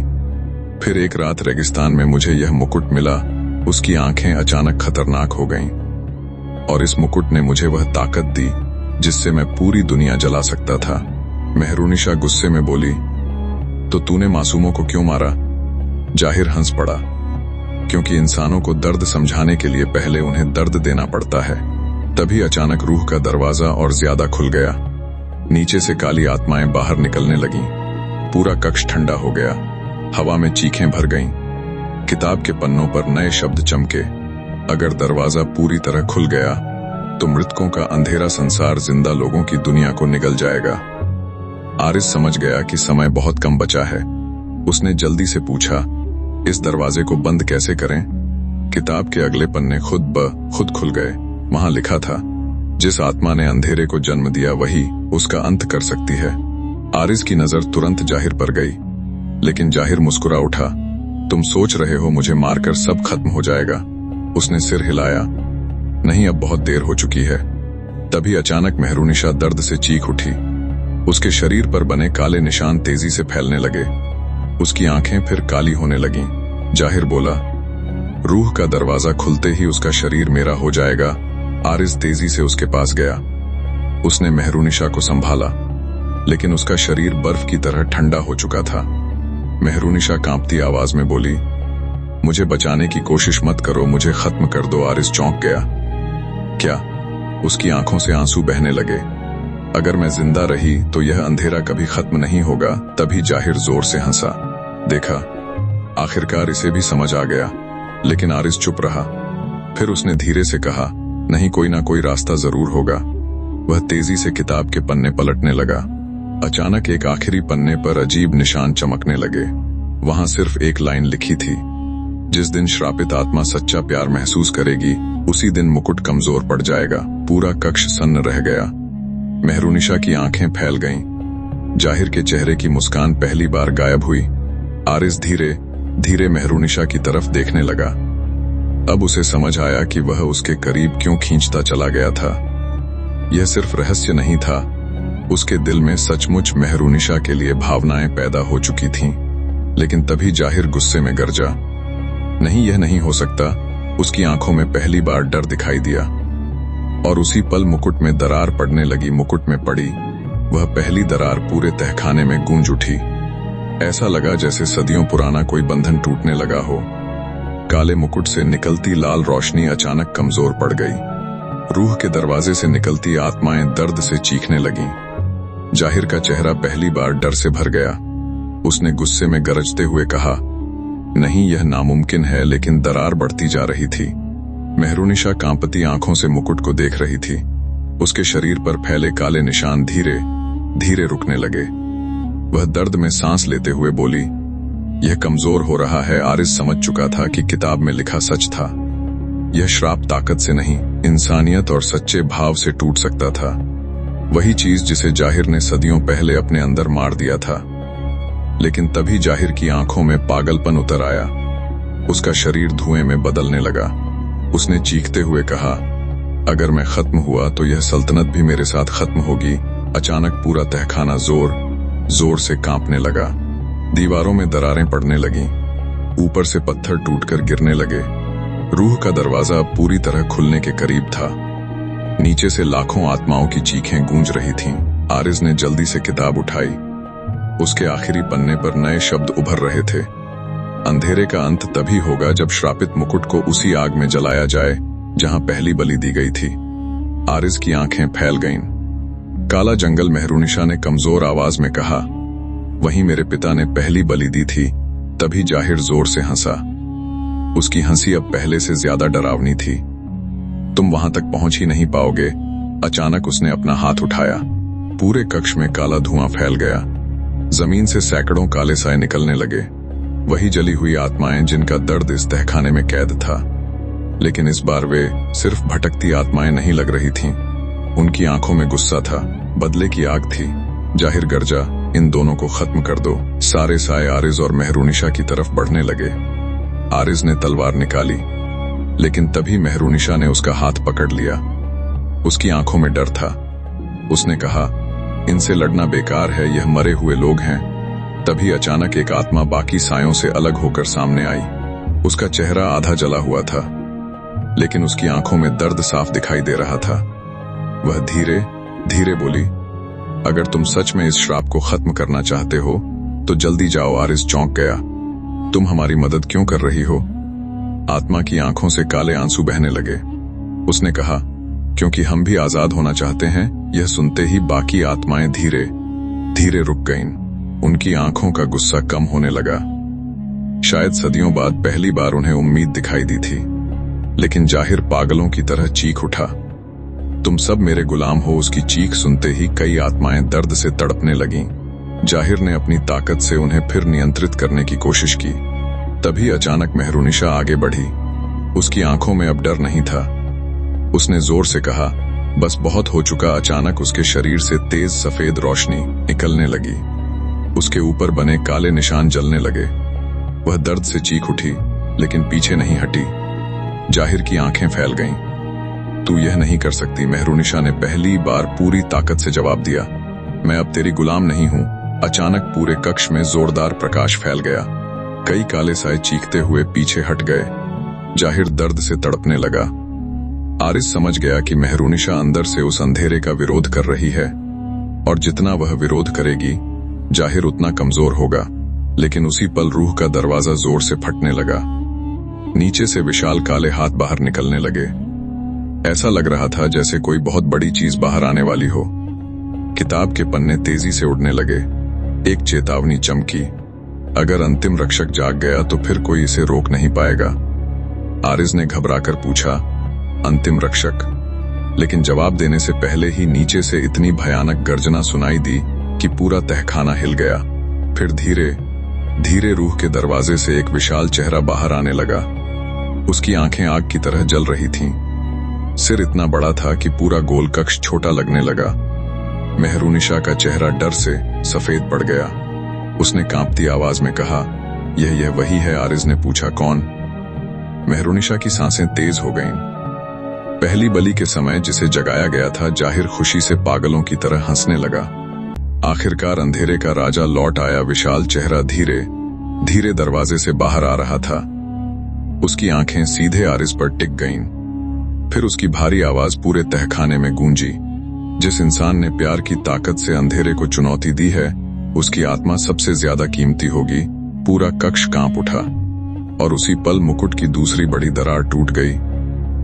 A: फिर एक रात रेगिस्तान में मुझे यह मुकुट मिला। उसकी आंखें अचानक खतरनाक हो गईं, और इस मुकुट ने मुझे वह ताकत दी जिससे मैं पूरी दुनिया जला सकता था। मेहरुनिशा गुस्से में बोली, तो तूने मासूमों को क्यों मारा? जाहिर हंस पड़ा, क्योंकि इंसानों को दर्द समझाने के लिए पहले उन्हें दर्द देना पड़ता है। तभी अचानक रूह का दरवाजा और ज्यादा खुल गया। नीचे से काली आत्माएं बाहर निकलने लगीं। पूरा कक्ष ठंडा हो गया। हवा में चीखें भर गईं। किताब के पन्नों पर नए शब्द चमके। अगर दरवाजा पूरी तरह खुल गया तो मृतकों का अंधेरा संसार जिंदा लोगों की दुनिया को निगल जाएगा। आरिस समझ गया कि समय बहुत कम बचा है। उसने जल्दी से पूछा, इस दरवाजे को बंद कैसे करें? किताब के अगले पन्ने खुद खुल गए। वहां लिखा था, जिस आत्मा ने अंधेरे को जन्म दिया वही उसका अंत कर सकती है। आरिस की नजर तुरंत जाहिर पर गई, लेकिन जाहिर मुस्कुरा उठा। तुम सोच रहे हो मुझे मारकर सब खत्म हो जाएगा? उसने सिर हिलाया। नहीं, अब बहुत देर हो चुकी है। तभी अचानक मेहरुनिशा दर्द से चीख उठी। उसके शरीर पर बने काले निशान तेजी से फैलने लगे। उसकी आंखें फिर काली होने लगीं। जाहिर बोला, रूह का दरवाजा खुलते ही उसका शरीर मेरा हो जाएगा। आरिस तेजी से उसके पास गया। उसने मेहरुनिशा को संभाला, लेकिन उसका शरीर बर्फ की तरह ठंडा हो चुका था। मेहरुनिशा कांपती आवाज में बोली, मुझे बचाने की कोशिश मत करो, मुझे खत्म कर दो। आरिस चौंक गया। क्या? उसकी आंखों से आंसू बहने लगे। अगर मैं जिंदा रही तो यह अंधेरा कभी खत्म नहीं होगा। तभी जाहिर जोर से हंसा। देखा, आखिरकार इसे भी समझ आ गया। लेकिन आरिस चुप रहा। फिर उसने धीरे से कहा, नहीं, कोई ना कोई रास्ता जरूर होगा। वह तेजी से किताब के पन्ने पलटने लगा। अचानक एक आखिरी पन्ने पर अजीब निशान चमकने लगे। वहां सिर्फ एक लाइन लिखी थी, जिस दिन श्रापित आत्मा सच्चा प्यार महसूस करेगी उसी दिन मुकुट कमजोर पड़ जाएगा। पूरा कक्ष सन्न रह गया। मेहरुनिशा की आंखें फैल गईं। जाहिर के चेहरे की मुस्कान पहली बार गायब हुई। आरिस धीरे धीरे मेहरुनिशा की तरफ देखने लगा। अब उसे समझ आया कि वह उसके करीब क्यों खींचता चला गया था। यह सिर्फ रहस्य नहीं था, उसके दिल में सचमुच मेहरुनिशा के लिए भावनाएं पैदा हो चुकी थीं। लेकिन तभी जाहिर गुस्से में गरजा, नहीं, यह नहीं हो सकता। उसकी आंखों में पहली बार डर दिखाई दिया, और उसी पल मुकुट में दरार पड़ने लगी। मुकुट में पड़ी वह पहली दरार पूरे तहखाने में गूंज उठी। ऐसा लगा जैसे सदियों पुराना कोई बंधन टूटने लगा हो। काले मुकुट से निकलती लाल रोशनी अचानक कमजोर पड़ गई। रूह के दरवाजे से निकलती आत्माएं दर्द से चीखने लगीं। जाहिर का चेहरा पहली बार डर से भर गया। उसने गुस्से में गरजते हुए कहा, नहीं, यह नामुमकिन है। लेकिन दरार बढ़ती जा रही थी। मेहरुनिशा कांपती आंखों से मुकुट को देख रही थी। उसके शरीर पर फैले काले निशान धीरे धीरे रुकने लगे। वह दर्द में सांस लेते हुए बोली, यह कमजोर हो रहा है। आरिस समझ चुका था कि किताब में लिखा सच था। यह श्राप ताकत से नहीं, इंसानियत और सच्चे भाव से टूट सकता था। वही चीज जिसे जाहिर ने सदियों पहले अपने अंदर मार दिया था। लेकिन तभी जाहिर की आंखों में पागलपन उतर आया। उसका शरीर धुएं में बदलने लगा। उसने चीखते हुए कहा, अगर मैं खत्म हुआ तो यह सल्तनत भी मेरे साथ खत्म होगी। अचानक पूरा तहखाना जोर जोर से कांपने लगा। दीवारों में दरारें पड़ने लगीं। ऊपर से पत्थर टूटकर गिरने लगे। रूह का दरवाजा अब पूरी तरह खुलने के करीब था। नीचे से लाखों आत्माओं की चीखें गूंज रही थीं। आरिस ने जल्दी से किताब उठाई। उसके आखिरी पन्ने पर नए शब्द उभर रहे थे। अंधेरे का अंत तभी होगा जब श्रापित मुकुट को उसी आग में जलाया जाए जहां पहली बलि दी गई थी। आरिज की आंखें फैल गईं। काला जंगल मेहरुनिशा ने कमजोर आवाज में कहा, वहीं मेरे पिता ने पहली बलि दी थी। तभी जाहिर जोर से हंसा। उसकी हंसी अब पहले से ज्यादा डरावनी थी। तुम वहां तक पहुंच ही नहीं पाओगे। अचानक उसने अपना हाथ उठाया। पूरे कक्ष में काला धुआं फैल गया। जमीन से सैकड़ों काले साए निकलने लगे। वही जली हुई आत्माएं जिनका दर्द इस तहखाने में कैद था। लेकिन इस बार वे सिर्फ भटकती आत्माएं नहीं लग रही थीं। उनकी आंखों में गुस्सा था, बदले की आग थी। जाहिर गर्जा, इन दोनों को खत्म कर दो। सारे साए आरिज और मेहरुनिशा की तरफ बढ़ने लगे। आरिज ने तलवार निकाली, लेकिन तभी मेहरुनिशा ने उसका हाथ पकड़ लिया। उसकी आंखों में डर था। उसने कहा, इनसे लड़ना बेकार है, यह मरे हुए लोग हैं। तभी अचानक एक आत्मा बाकी सायों से अलग होकर सामने आई। उसका चेहरा आधा जला हुआ था, लेकिन उसकी आंखों में दर्द साफ दिखाई दे रहा था। वह धीरे धीरे बोली, अगर तुम सच में इस श्राप को खत्म करना चाहते हो तो जल्दी जाओ। आरिज चौंक गया। तुम हमारी मदद क्यों कर रही हो? आत्मा की आंखों से काले आंसू बहने लगे। उसने कहा, क्योंकि हम भी आजाद होना चाहते हैं। यह सुनते ही बाकी आत्माएं धीरे धीरे रुक गईं। उनकी आंखों का गुस्सा कम होने लगा। शायद सदियों बाद पहली बार उन्हें उम्मीद दिखाई दी थी। लेकिन जाहिर पागलों की तरह चीख उठा, तुम सब मेरे गुलाम हो। उसकी चीख सुनते ही कई आत्माएं दर्द से तड़पने लगीं। जाहिर ने अपनी ताकत से उन्हें फिर नियंत्रित करने की कोशिश की। तभी अचानक मेहरुनिशा आगे बढ़ी। उसकी आंखों में अब डर नहीं था। उसने जोर से कहा, बस बहुत हो चुका। अचानक उसके शरीर से तेज सफेद रोशनी निकलने लगी। उसके ऊपर बने काले निशान जलने लगे। वह दर्द से चीख उठी, लेकिन पीछे नहीं हटी। जाहिर की आंखें फैल गईं। तू यह नहीं कर सकती, मेहरुनिशा ने पहली बार पूरी ताकत से जवाब दिया। मैं अब तेरी गुलाम नहीं हूं। अचानक पूरे कक्ष में जोरदार प्रकाश फैल गया। कई काले साए चीखते हुए पीछे हट गए। जाहिर दर्द से तड़पने लगा। आरिज समझ गया कि मेहरुनिशा अंदर से उस अंधेरे का विरोध कर रही है, और जितना वह विरोध करेगी जाहिर उतना कमजोर होगा। लेकिन उसी पल रूह का दरवाजा जोर से फटने लगा। नीचे से विशाल काले हाथ बाहर निकलने लगे। ऐसा लग रहा था जैसे कोई बहुत बड़ी चीज बाहर आने वाली हो। किताब के पन्ने तेजी से उड़ने लगे। एक चेतावनी चमकी, अगर अंतिम रक्षक जाग गया तो फिर कोई इसे रोक नहीं पाएगा। आरिज ने घबराकर पूछा, अंतिम रक्षक? लेकिन जवाब देने से पहले ही नीचे से इतनी भयानक गर्जना सुनाई दी कि पूरा तहखाना हिल गया। फिर धीरे धीरे रूह के दरवाजे से एक विशाल चेहरा बाहर आने लगा। उसकी आंखें आग की तरह जल रही थीं। सिर इतना बड़ा था कि पूरा गोल कक्ष छोटा लगने लगा। मेहरुनिशा का चेहरा डर से सफेद पड़ गया। उसने कांपती आवाज में कहा, यह वही है? आरिज ने पूछा, कौन? मेहरुनिशा की सांसें तेज हो गईं। पहली बलि के समय जिसे जगाया गया था, जाहिर खुशी से पागलों की तरह हंसने लगा। आखिरकार अंधेरे का राजा लौट आया। विशाल चेहरा धीरे धीरे दरवाजे से बाहर आ रहा था। उसकी आंखें सीधे आरिज पर टिक गईं। फिर उसकी भारी आवाज पूरे तहखाने में गूंजी, जिस इंसान ने प्यार की ताकत से अंधेरे को चुनौती दी है, उसकी आत्मा सबसे ज्यादा कीमती होगी। पूरा कक्ष कांप उठा, और उसी पल मुकुट की दूसरी बड़ी दरार टूट गई।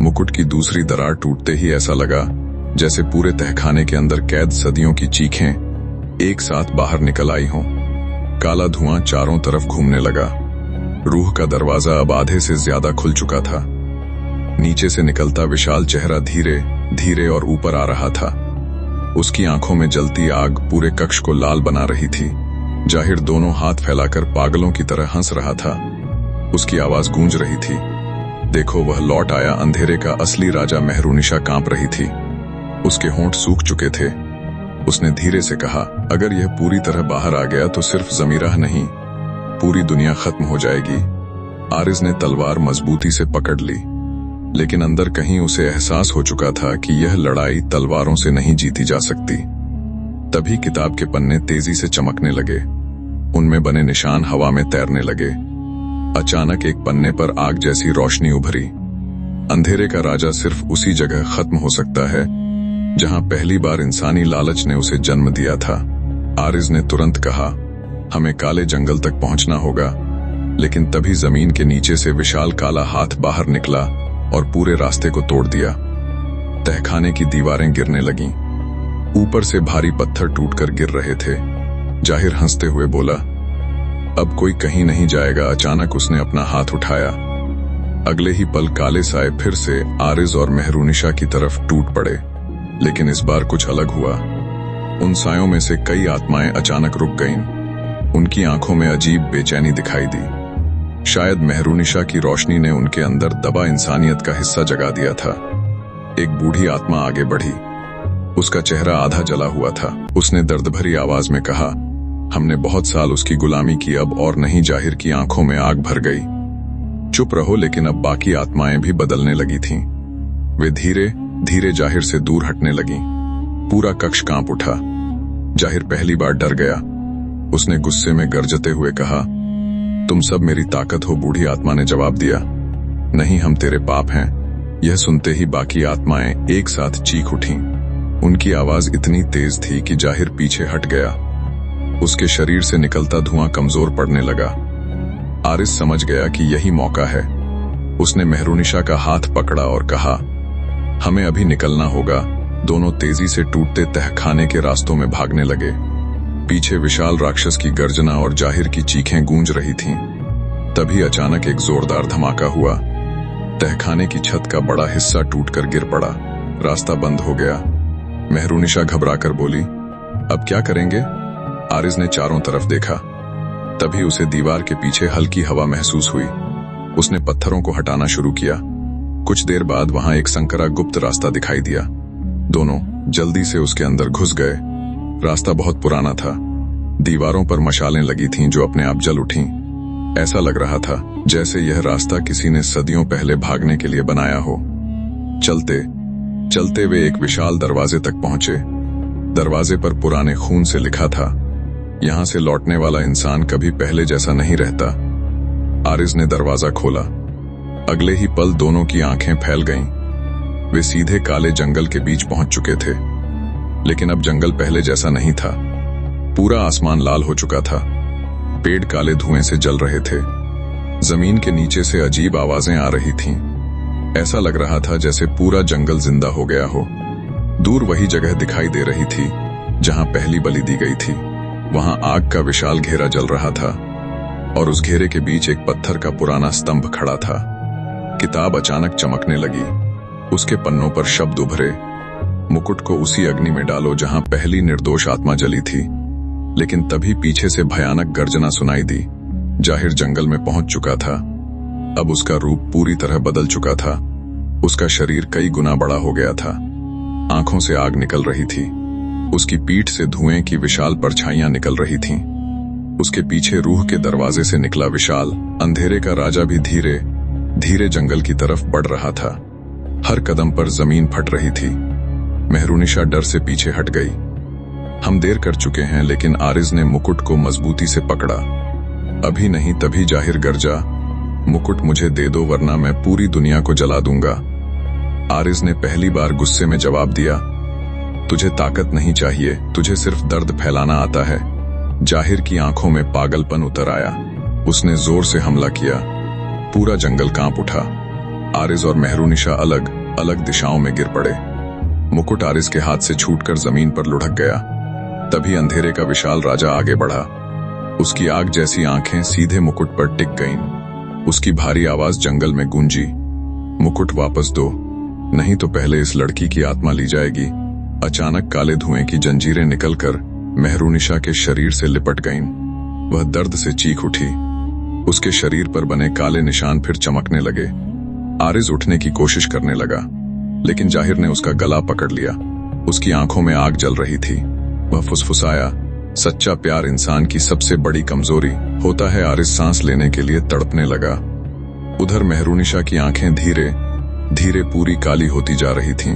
A: मुकुट की दूसरी दरार टूटते ही ऐसा लगा जैसे पूरे तहखाने के अंदर कैद सदियों की चीखें एक साथ बाहर निकल आई हों। काला धुआं चारों तरफ घूमने लगा। रूह का दरवाजा अब आधे से ज्यादा खुल चुका था। नीचे से निकलता विशाल चेहरा धीरे धीरे और ऊपर आ रहा था। उसकी आंखों में जलती आग पूरे कक्ष को लाल बना रही थी। जाहिर दोनों हाथ फैलाकर पागलों की तरह हंस रहा था। उसकी आवाज गूंज रही थी, देखो वह लौट आया। अंधेरे का असली राजा। मेहरुनिशा कांप रही थी। उसके होंठ सूख चुके थे। उसने धीरे से कहा, अगर यह पूरी तरह बाहर आ गया तो सिर्फ जमीराह नहीं, पूरी दुनिया खत्म हो जाएगी। आरिज ने तलवार मजबूती से पकड़ ली, लेकिन अंदर कहीं उसे एहसास हो चुका था कि यह लड़ाई तलवारों से नहीं जीती जा सकती। तभी किताब के पन्ने तेजी से चमकने लगे। उनमें बने निशान हवा में तैरने लगे। अचानक एक पन्ने पर आग जैसी रोशनी उभरी। अंधेरे का राजा सिर्फ उसी जगह खत्म हो सकता है जहां पहली बार इंसानी लालच ने उसे जन्म दिया था। आरिज ने तुरंत कहा, हमें काले जंगल तक पहुंचना होगा। लेकिन तभी जमीन के नीचे से विशाल काला हाथ बाहर निकला और पूरे रास्ते को तोड़ दिया। तहखाने की दीवारें गिरने लगीं। ऊपर से भारी पत्थर टूटकर गिर रहे थे। जाहिर हंसते हुए बोला, अब कोई कहीं नहीं जाएगा। अचानक उसने अपना हाथ उठाया। अगले ही पल काले साए फिर से आरिज और मेहरूनिशा की तरफ टूट पड़े, लेकिन इस बार कुछ अलग हुआ। उन सायों में से कई आत्माएं अचानक रुक गईं। उनकी आंखों में अजीब बेचैनी दिखाई दी। शायद मेहरूनिशा की रोशनी ने उनके अंदर दबा इंसानियत का हिस्सा जगा दिया था। एक बूढ़ी आत्मा आगे बढ़ी। उसका चेहरा आधा जला हुआ था। उसने दर्द भरी आवाज में कहा, हमने बहुत साल उसकी गुलामी की, अब और नहीं। जाहिर की आंखों में आग भर गई। चुप रहो। लेकिन अब बाकी आत्माएं भी बदलने लगी थीं। वे धीरे धीरे जाहिर से दूर हटने लगीं। पूरा कक्ष कांप उठा। जाहिर पहली बार डर गया। उसने गुस्से में गरजते हुए कहा, तुम सब मेरी ताकत हो। बूढ़ी आत्मा ने जवाब दिया, नहीं, हम तेरे पाप हैं। यह सुनते ही बाकी आत्माएं एक साथ चीख उठीं। उनकी आवाज इतनी तेज थी कि जाहिर पीछे हट गया। उसके शरीर से निकलता धुआं कमजोर पड़ने लगा। आरिस समझ गया कि यही मौका है। उसने मेहरूनिशा का हाथ पकड़ा और कहा, हमें अभी निकलना होगा। दोनों तेजी से टूटते तहखाने के रास्तों में भागने लगे। पीछे विशाल राक्षस की गर्जना और जाहिर की चीखें गूंज रही थीं। तभी अचानक एक जोरदार धमाका हुआ। तहखाने की छत का बड़ा हिस्सा टूटकर गिर पड़ा। रास्ता बंद हो गया। मेहरूनिशा घबराकर बोली, अब क्या करेंगे? आरिज ने चारों तरफ देखा। तभी उसे दीवार के पीछे हल्की हवा महसूस हुई। उसने पत्थरों को हटाना शुरू किया। कुछ देर बाद वहां एक संकरा गुप्त रास्ता दिखाई दिया। दोनों जल्दी से उसके अंदर घुस गए। रास्ता बहुत पुराना था। दीवारों पर मशालें लगी थीं जो अपने आप जल उठीं। ऐसा लग रहा था जैसे यह रास्ता किसी ने सदियों पहले भागने के लिए बनाया हो। चलते चलते वे एक विशाल दरवाजे तक पहुंचे। दरवाजे पर पुराने खून से लिखा था, यहां से लौटने वाला इंसान कभी पहले जैसा नहीं रहता। आरिज ने दरवाजा खोला। अगले ही पल दोनों की आंखें फैल गईं। वे सीधे काले जंगल के बीच पहुंच चुके थे। लेकिन अब जंगल पहले जैसा नहीं था। पूरा आसमान लाल हो चुका था। पेड़ काले धुएं से जल रहे थे। जमीन के नीचे से अजीब आवाजें आ रही थीं। ऐसा लग रहा था जैसे पूरा जंगल जिंदा हो गया हो। दूर वही जगह दिखाई दे रही थी जहां पहली बलि दी गई थी। वहां आग का विशाल घेरा जल रहा था और उस घेरे के बीच एक पत्थर का पुराना स्तंभ खड़ा था। किताब अचानक चमकने लगी। उसके पन्नों पर शब्द उभरे, मुकुट को उसी अग्नि में डालो जहां पहली निर्दोष आत्मा जली थी। लेकिन तभी पीछे से भयानक गर्जना सुनाई दी। जाहिर जंगल में पहुंच चुका था। अब उसका रूप पूरी तरह बदल चुका था। उसका शरीर कई गुना बड़ा हो गया था। आंखों से आग निकल रही थी। उसकी पीठ से धुएं की विशाल परछाइयां निकल रही थीं। उसके पीछे रूह के दरवाजे से निकला विशाल अंधेरे का राजा भी धीरे धीरे जंगल की तरफ बढ़ रहा था। हर कदम पर जमीन फट रही थी। मेहरूनिशा डर से पीछे हट गई। हम देर कर चुके हैं। लेकिन आरिज ने मुकुट को मजबूती से पकड़ा। अभी नहीं। तभी जाहिर गरजा, मुकुट मुझे दे दो वरना मैं पूरी दुनिया को जला दूंगा। आरिज ने पहली बार गुस्से में जवाब दिया, तुझे ताकत नहीं चाहिए, तुझे सिर्फ दर्द फैलाना आता है। जाहिर की आंखों में पागलपन उतर आया। उसने जोर से हमला किया। पूरा जंगल कांप उठा। आरिज और मेहरूनिशा अलग अलग दिशाओं में गिर पड़े। मुकुट आरिज के हाथ से छूटकर जमीन पर लुढ़क गया। तभी अंधेरे का विशाल राजा आगे बढ़ा। उसकी आग जैसी आंखें सीधे मुकुट पर टिक गईं। उसकी भारी आवाज जंगल में गूंजी, मुकुट वापस दो, नहीं तो पहले इस लड़की की आत्मा ली जाएगी। अचानक काले धुएं की जंजीरें निकलकर मेहरूनिशा के शरीर से लिपट गईं। वह दर्द से चीख उठी। उसके शरीर पर बने काले निशान फिर चमकने लगे। आरिज उठने की कोशिश करने लगा, लेकिन जाहिर ने उसका गला पकड़ लिया। उसकी आंखों में आग जल रही थी। वह फुसफुसाया, सच्चा प्यार इंसान की सबसे बड़ी कमजोरी होता है। आरिज सांस लेने के लिए तड़पने लगा। उधर मेहरूनिशा की आंखें धीरे धीरे पूरी काली होती जा रही थीं।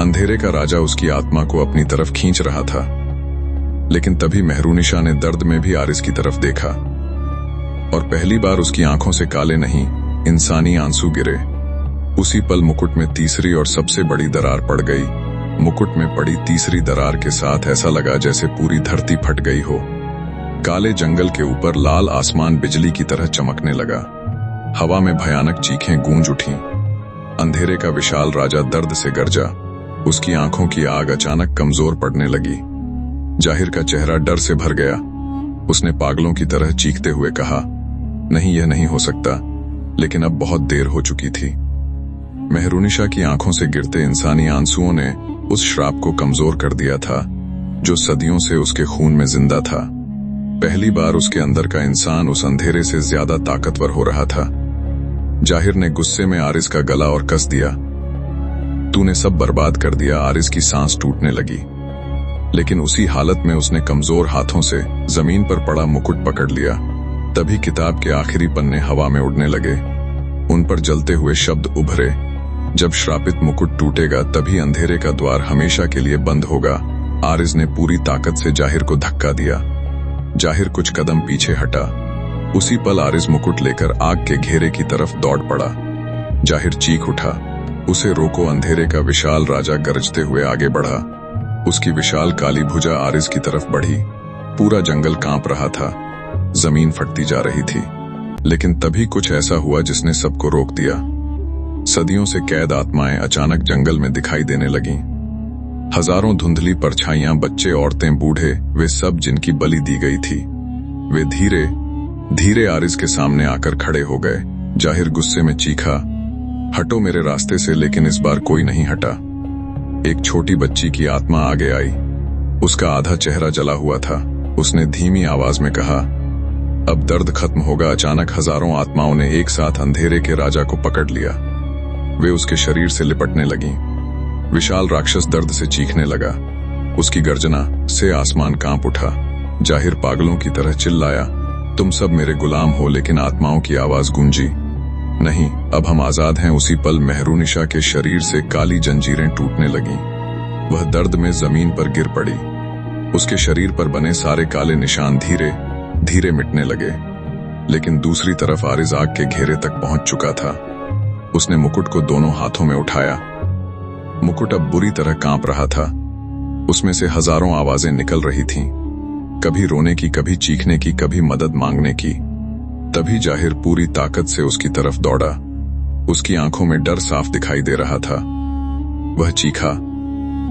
A: अंधेरे का राजा उसकी आत्मा को अपनी तरफ खींच रहा था। लेकिन तभी मेहरूनिशा ने दर्द में भी आरिज की तरफ देखा और पहली बार उसकी आंखों से काले नहीं इंसानी आंसू गिरे। उसी पल मुकुट में तीसरी और सबसे बड़ी दरार पड़ गई। मुकुट में पड़ी तीसरी दरार के साथ ऐसा लगा जैसे पूरी धरती फट गई हो। काले जंगल के ऊपर लाल आसमान बिजली की तरह चमकने लगा। हवा में भयानक चीखें गूंज उठीं। अंधेरे का विशाल राजा दर्द से गरजा। उसकी आंखों की आग अचानक कमजोर पड़ने लगी। जाहिर का चेहरा डर से भर गया। उसने पागलों की तरह चीखते हुए कहा, नहीं, यह नहीं हो सकता। लेकिन अब बहुत देर हो चुकी थी। मेहरुनिशा की आंखों से गिरते इंसानी आंसुओं ने उस श्राप को कमजोर कर दिया था जो सदियों से उसके खून में जिंदा था। पहली बार उसके अंदर का इंसान उस अंधेरे से ज्यादा ताकतवर हो रहा था। जाहिर ने गुस्से में आरिस का गला और कस दिया। तूने सब बर्बाद कर दिया। आरिस की सांस टूटने लगी, लेकिन उसी हालत में उसने कमजोर हाथों से जमीन पर पड़ा मुकुट पकड़ लिया। तभी किताब के आखिरी पन्ने हवा में उड़ने लगे। उन पर जलते हुए शब्द उभरे, जब श्रापित मुकुट टूटेगा तभी अंधेरे का द्वार हमेशा के लिए बंद होगा। आरिस ने पूरी ताकत से जाहिर को धक्का दिया। जाहिर कुछ कदम पीछे हटा। उसी पल आरिस मुकुट लेकर आग के घेरे की तरफ दौड़ पड़ा। जाहिर चीख उठा, उसे रोको। अंधेरे का विशाल राजा गरजते हुए आगे बढ़ा। उसकी विशाल काली भुजा आरिस की तरफ बढ़ी। पूरा जंगल कांप रहा था। जमीन फटती जा रही थी। लेकिन तभी कुछ ऐसा हुआ जिसने सबको रोक दिया। सदियों से कैद आत्माएं अचानक जंगल में दिखाई देने लगीं। हजारों धुंधली परछाइयां, बच्चे, औरतें, बूढ़े, वे सब जिनकी बलि दी गई थी, वे धीरे धीरे आरिस के सामने आकर खड़े हो गए। जाहिर गुस्से में चीखा, हटो मेरे रास्ते से। लेकिन इस बार कोई नहीं हटा। एक छोटी बच्ची की आत्मा आगे आई। उसका आधा चेहरा जला हुआ था। उसने धीमी आवाज में कहा, अब दर्द खत्म होगा। अचानक हजारों आत्माओं ने एक साथ अंधेरे के राजा को पकड़ लिया। वे उसके शरीर से लिपटने लगीं। विशाल राक्षस दर्द से चीखने लगा। उसकी गर्जना से आसमान कांप उठा। जाहिर पागलों की तरह चिल्लाया, तुम सब मेरे गुलाम हो। लेकिन आत्माओं की आवाज गूंजी, नहीं, अब हम आजाद हैं। उसी पल मेहरुनिशा के शरीर से काली जंजीरें टूटने लगीं। वह दर्द में जमीन पर गिर पड़ी। उसके शरीर पर बने सारे काले निशान धीरे धीरे मिटने लगे। लेकिन दूसरी तरफ आरिस आग के घेरे तक पहुंच चुका था। उसने मुकुट को दोनों हाथों में उठाया। मुकुट अब बुरी तरह कांप रहा था। उसमें से हजारों आवाजें निकल रही थीं, कभी रोने की, कभी चीखने की, कभी मदद मांगने की। तभी जाहिर पूरी ताकत से उसकी तरफ दौड़ा। उसकी आंखों में डर साफ दिखाई दे रहा था। वह चीखा,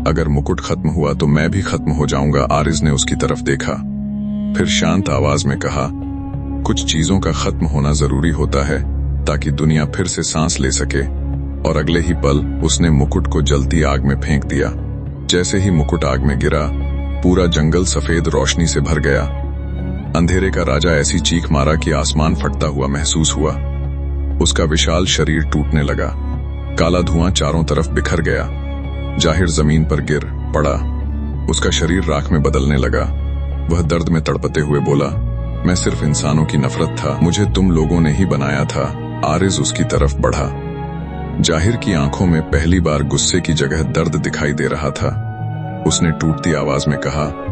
A: अगर मुकुट खत्म हुआ तो मैं भी खत्म हो जाऊंगा। आरिस ने उसकी तरफ देखा, फिर शांत आवाज में कहा, कुछ चीजों का खत्म होना जरूरी होता है ताकि दुनिया फिर से सांस ले सके। और अगले ही पल उसने मुकुट को जलती आग में फेंक दिया। जैसे ही मुकुट आग में गिरा, पूरा जंगल सफेद रोशनी से भर गया। अंधेरे का राजा ऐसी चीख मारा कि आसमान फटता हुआ महसूस हुआ। उसका विशाल शरीर टूटने लगा। काला धुआं चारों तरफ बिखर गया। जाहिर जमीन पर गिर पड़ा। उसका शरीर राख में बदलने लगा। वह दर्द में तड़पते हुए बोला, मैं सिर्फ इंसानों की नफरत था। मुझे तुम लोगों ने ही बनाया था। आरिस उसकी तरफ बढ़ा। जाहिर की आंखों में पहली बार गुस्से की जगह दर्द दिखाई दे रहा था। उसने टूटती आवाज में कहा,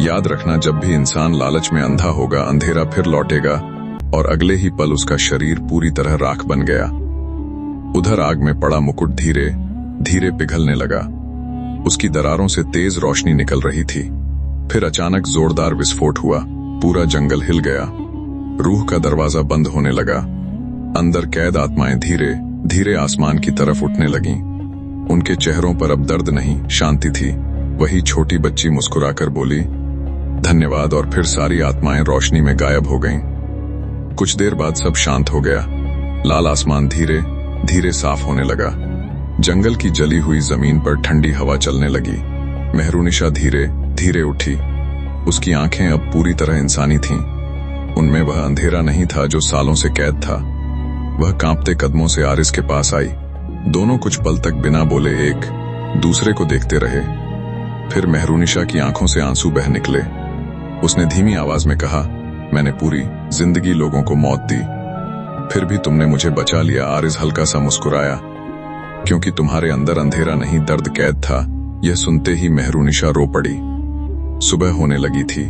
A: याद रखना, जब भी इंसान लालच में अंधा होगा, अंधेरा फिर लौटेगा। और अगले ही पल उसका शरीर पूरी तरह राख बन गया। उधर आग में पड़ा मुकुट धीरे धीरे पिघलने लगा। उसकी दरारों से तेज रोशनी निकल रही थी। फिर अचानक जोरदार विस्फोट हुआ। पूरा जंगल हिल गया। रूह का दरवाजा बंद होने लगा। अंदर कैद आत्माएं धीरे धीरे आसमान की तरफ उठने लगीं। उनके चेहरों पर अब दर्द नहीं, शांति थी। वही छोटी बच्ची मुस्कुराकर बोली, धन्यवाद। और फिर सारी आत्माएं रोशनी में गायब हो गईं। कुछ देर बाद सब शांत हो गया। लाल आसमान धीरे धीरे साफ होने लगा। जंगल की जली हुई जमीन पर ठंडी हवा चलने लगी। मेहरुनिशा धीरे धीरे उठी। उसकी आंखें अब पूरी तरह इंसानी थीं। उनमें वह अंधेरा नहीं था जो सालों से कैद था। वह कांपते कदमों से आरिस के पास आई। दोनों कुछ पल तक बिना बोले एक दूसरे को देखते रहे। फिर मेहरुनिशा की आंखों से आंसू बह निकले। उसने धीमी आवाज में कहा, मैंने पूरी जिंदगी लोगों को मौत दी, फिर भी तुमने मुझे बचा लिया। आरिस हल्का सा मुस्कुराया, क्योंकि तुम्हारे अंदर अंधेरा नहीं, दर्द कैद था। यह सुनते ही मेहरुनिशा रो पड़ी। सुबह होने लगी थी।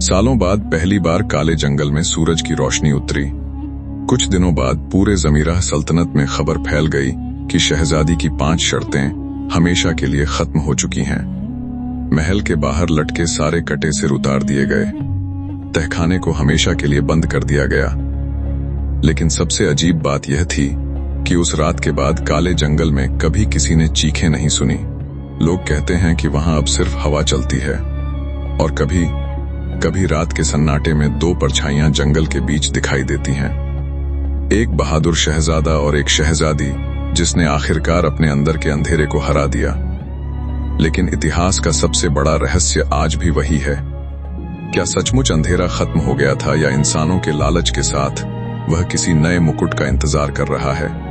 A: सालों बाद पहली बार काले जंगल में सूरज की रोशनी उतरी। कुछ दिनों बाद पूरे जमीरा सल्तनत में खबर फैल गई कि शहजादी की 5 शर्तें हमेशा के लिए खत्म हो चुकी हैं। महल के बाहर लटके सारे कटे सिर उतार दिए गए। तहखाने को हमेशा के लिए बंद कर दिया गया। लेकिन सबसे अजीब बात यह थी कि उस रात के बाद काले जंगल में कभी किसी ने चीखें नहीं सुनी। लोग कहते हैं कि वहां अब सिर्फ हवा चलती है और कभी कभी रात के सन्नाटे में दो परछाइयां जंगल के बीच दिखाई देती हैं। एक बहादुर शहजादा और एक शहजादी जिसने आखिरकार अपने अंदर के अंधेरे को हरा दिया। लेकिन इतिहास का सबसे बड़ा रहस्य आज भी वही है। क्या सचमुच अंधेरा खत्म हो गया था या इंसानों के लालच के साथ वह किसी नए मुकुट का इंतजार कर रहा है?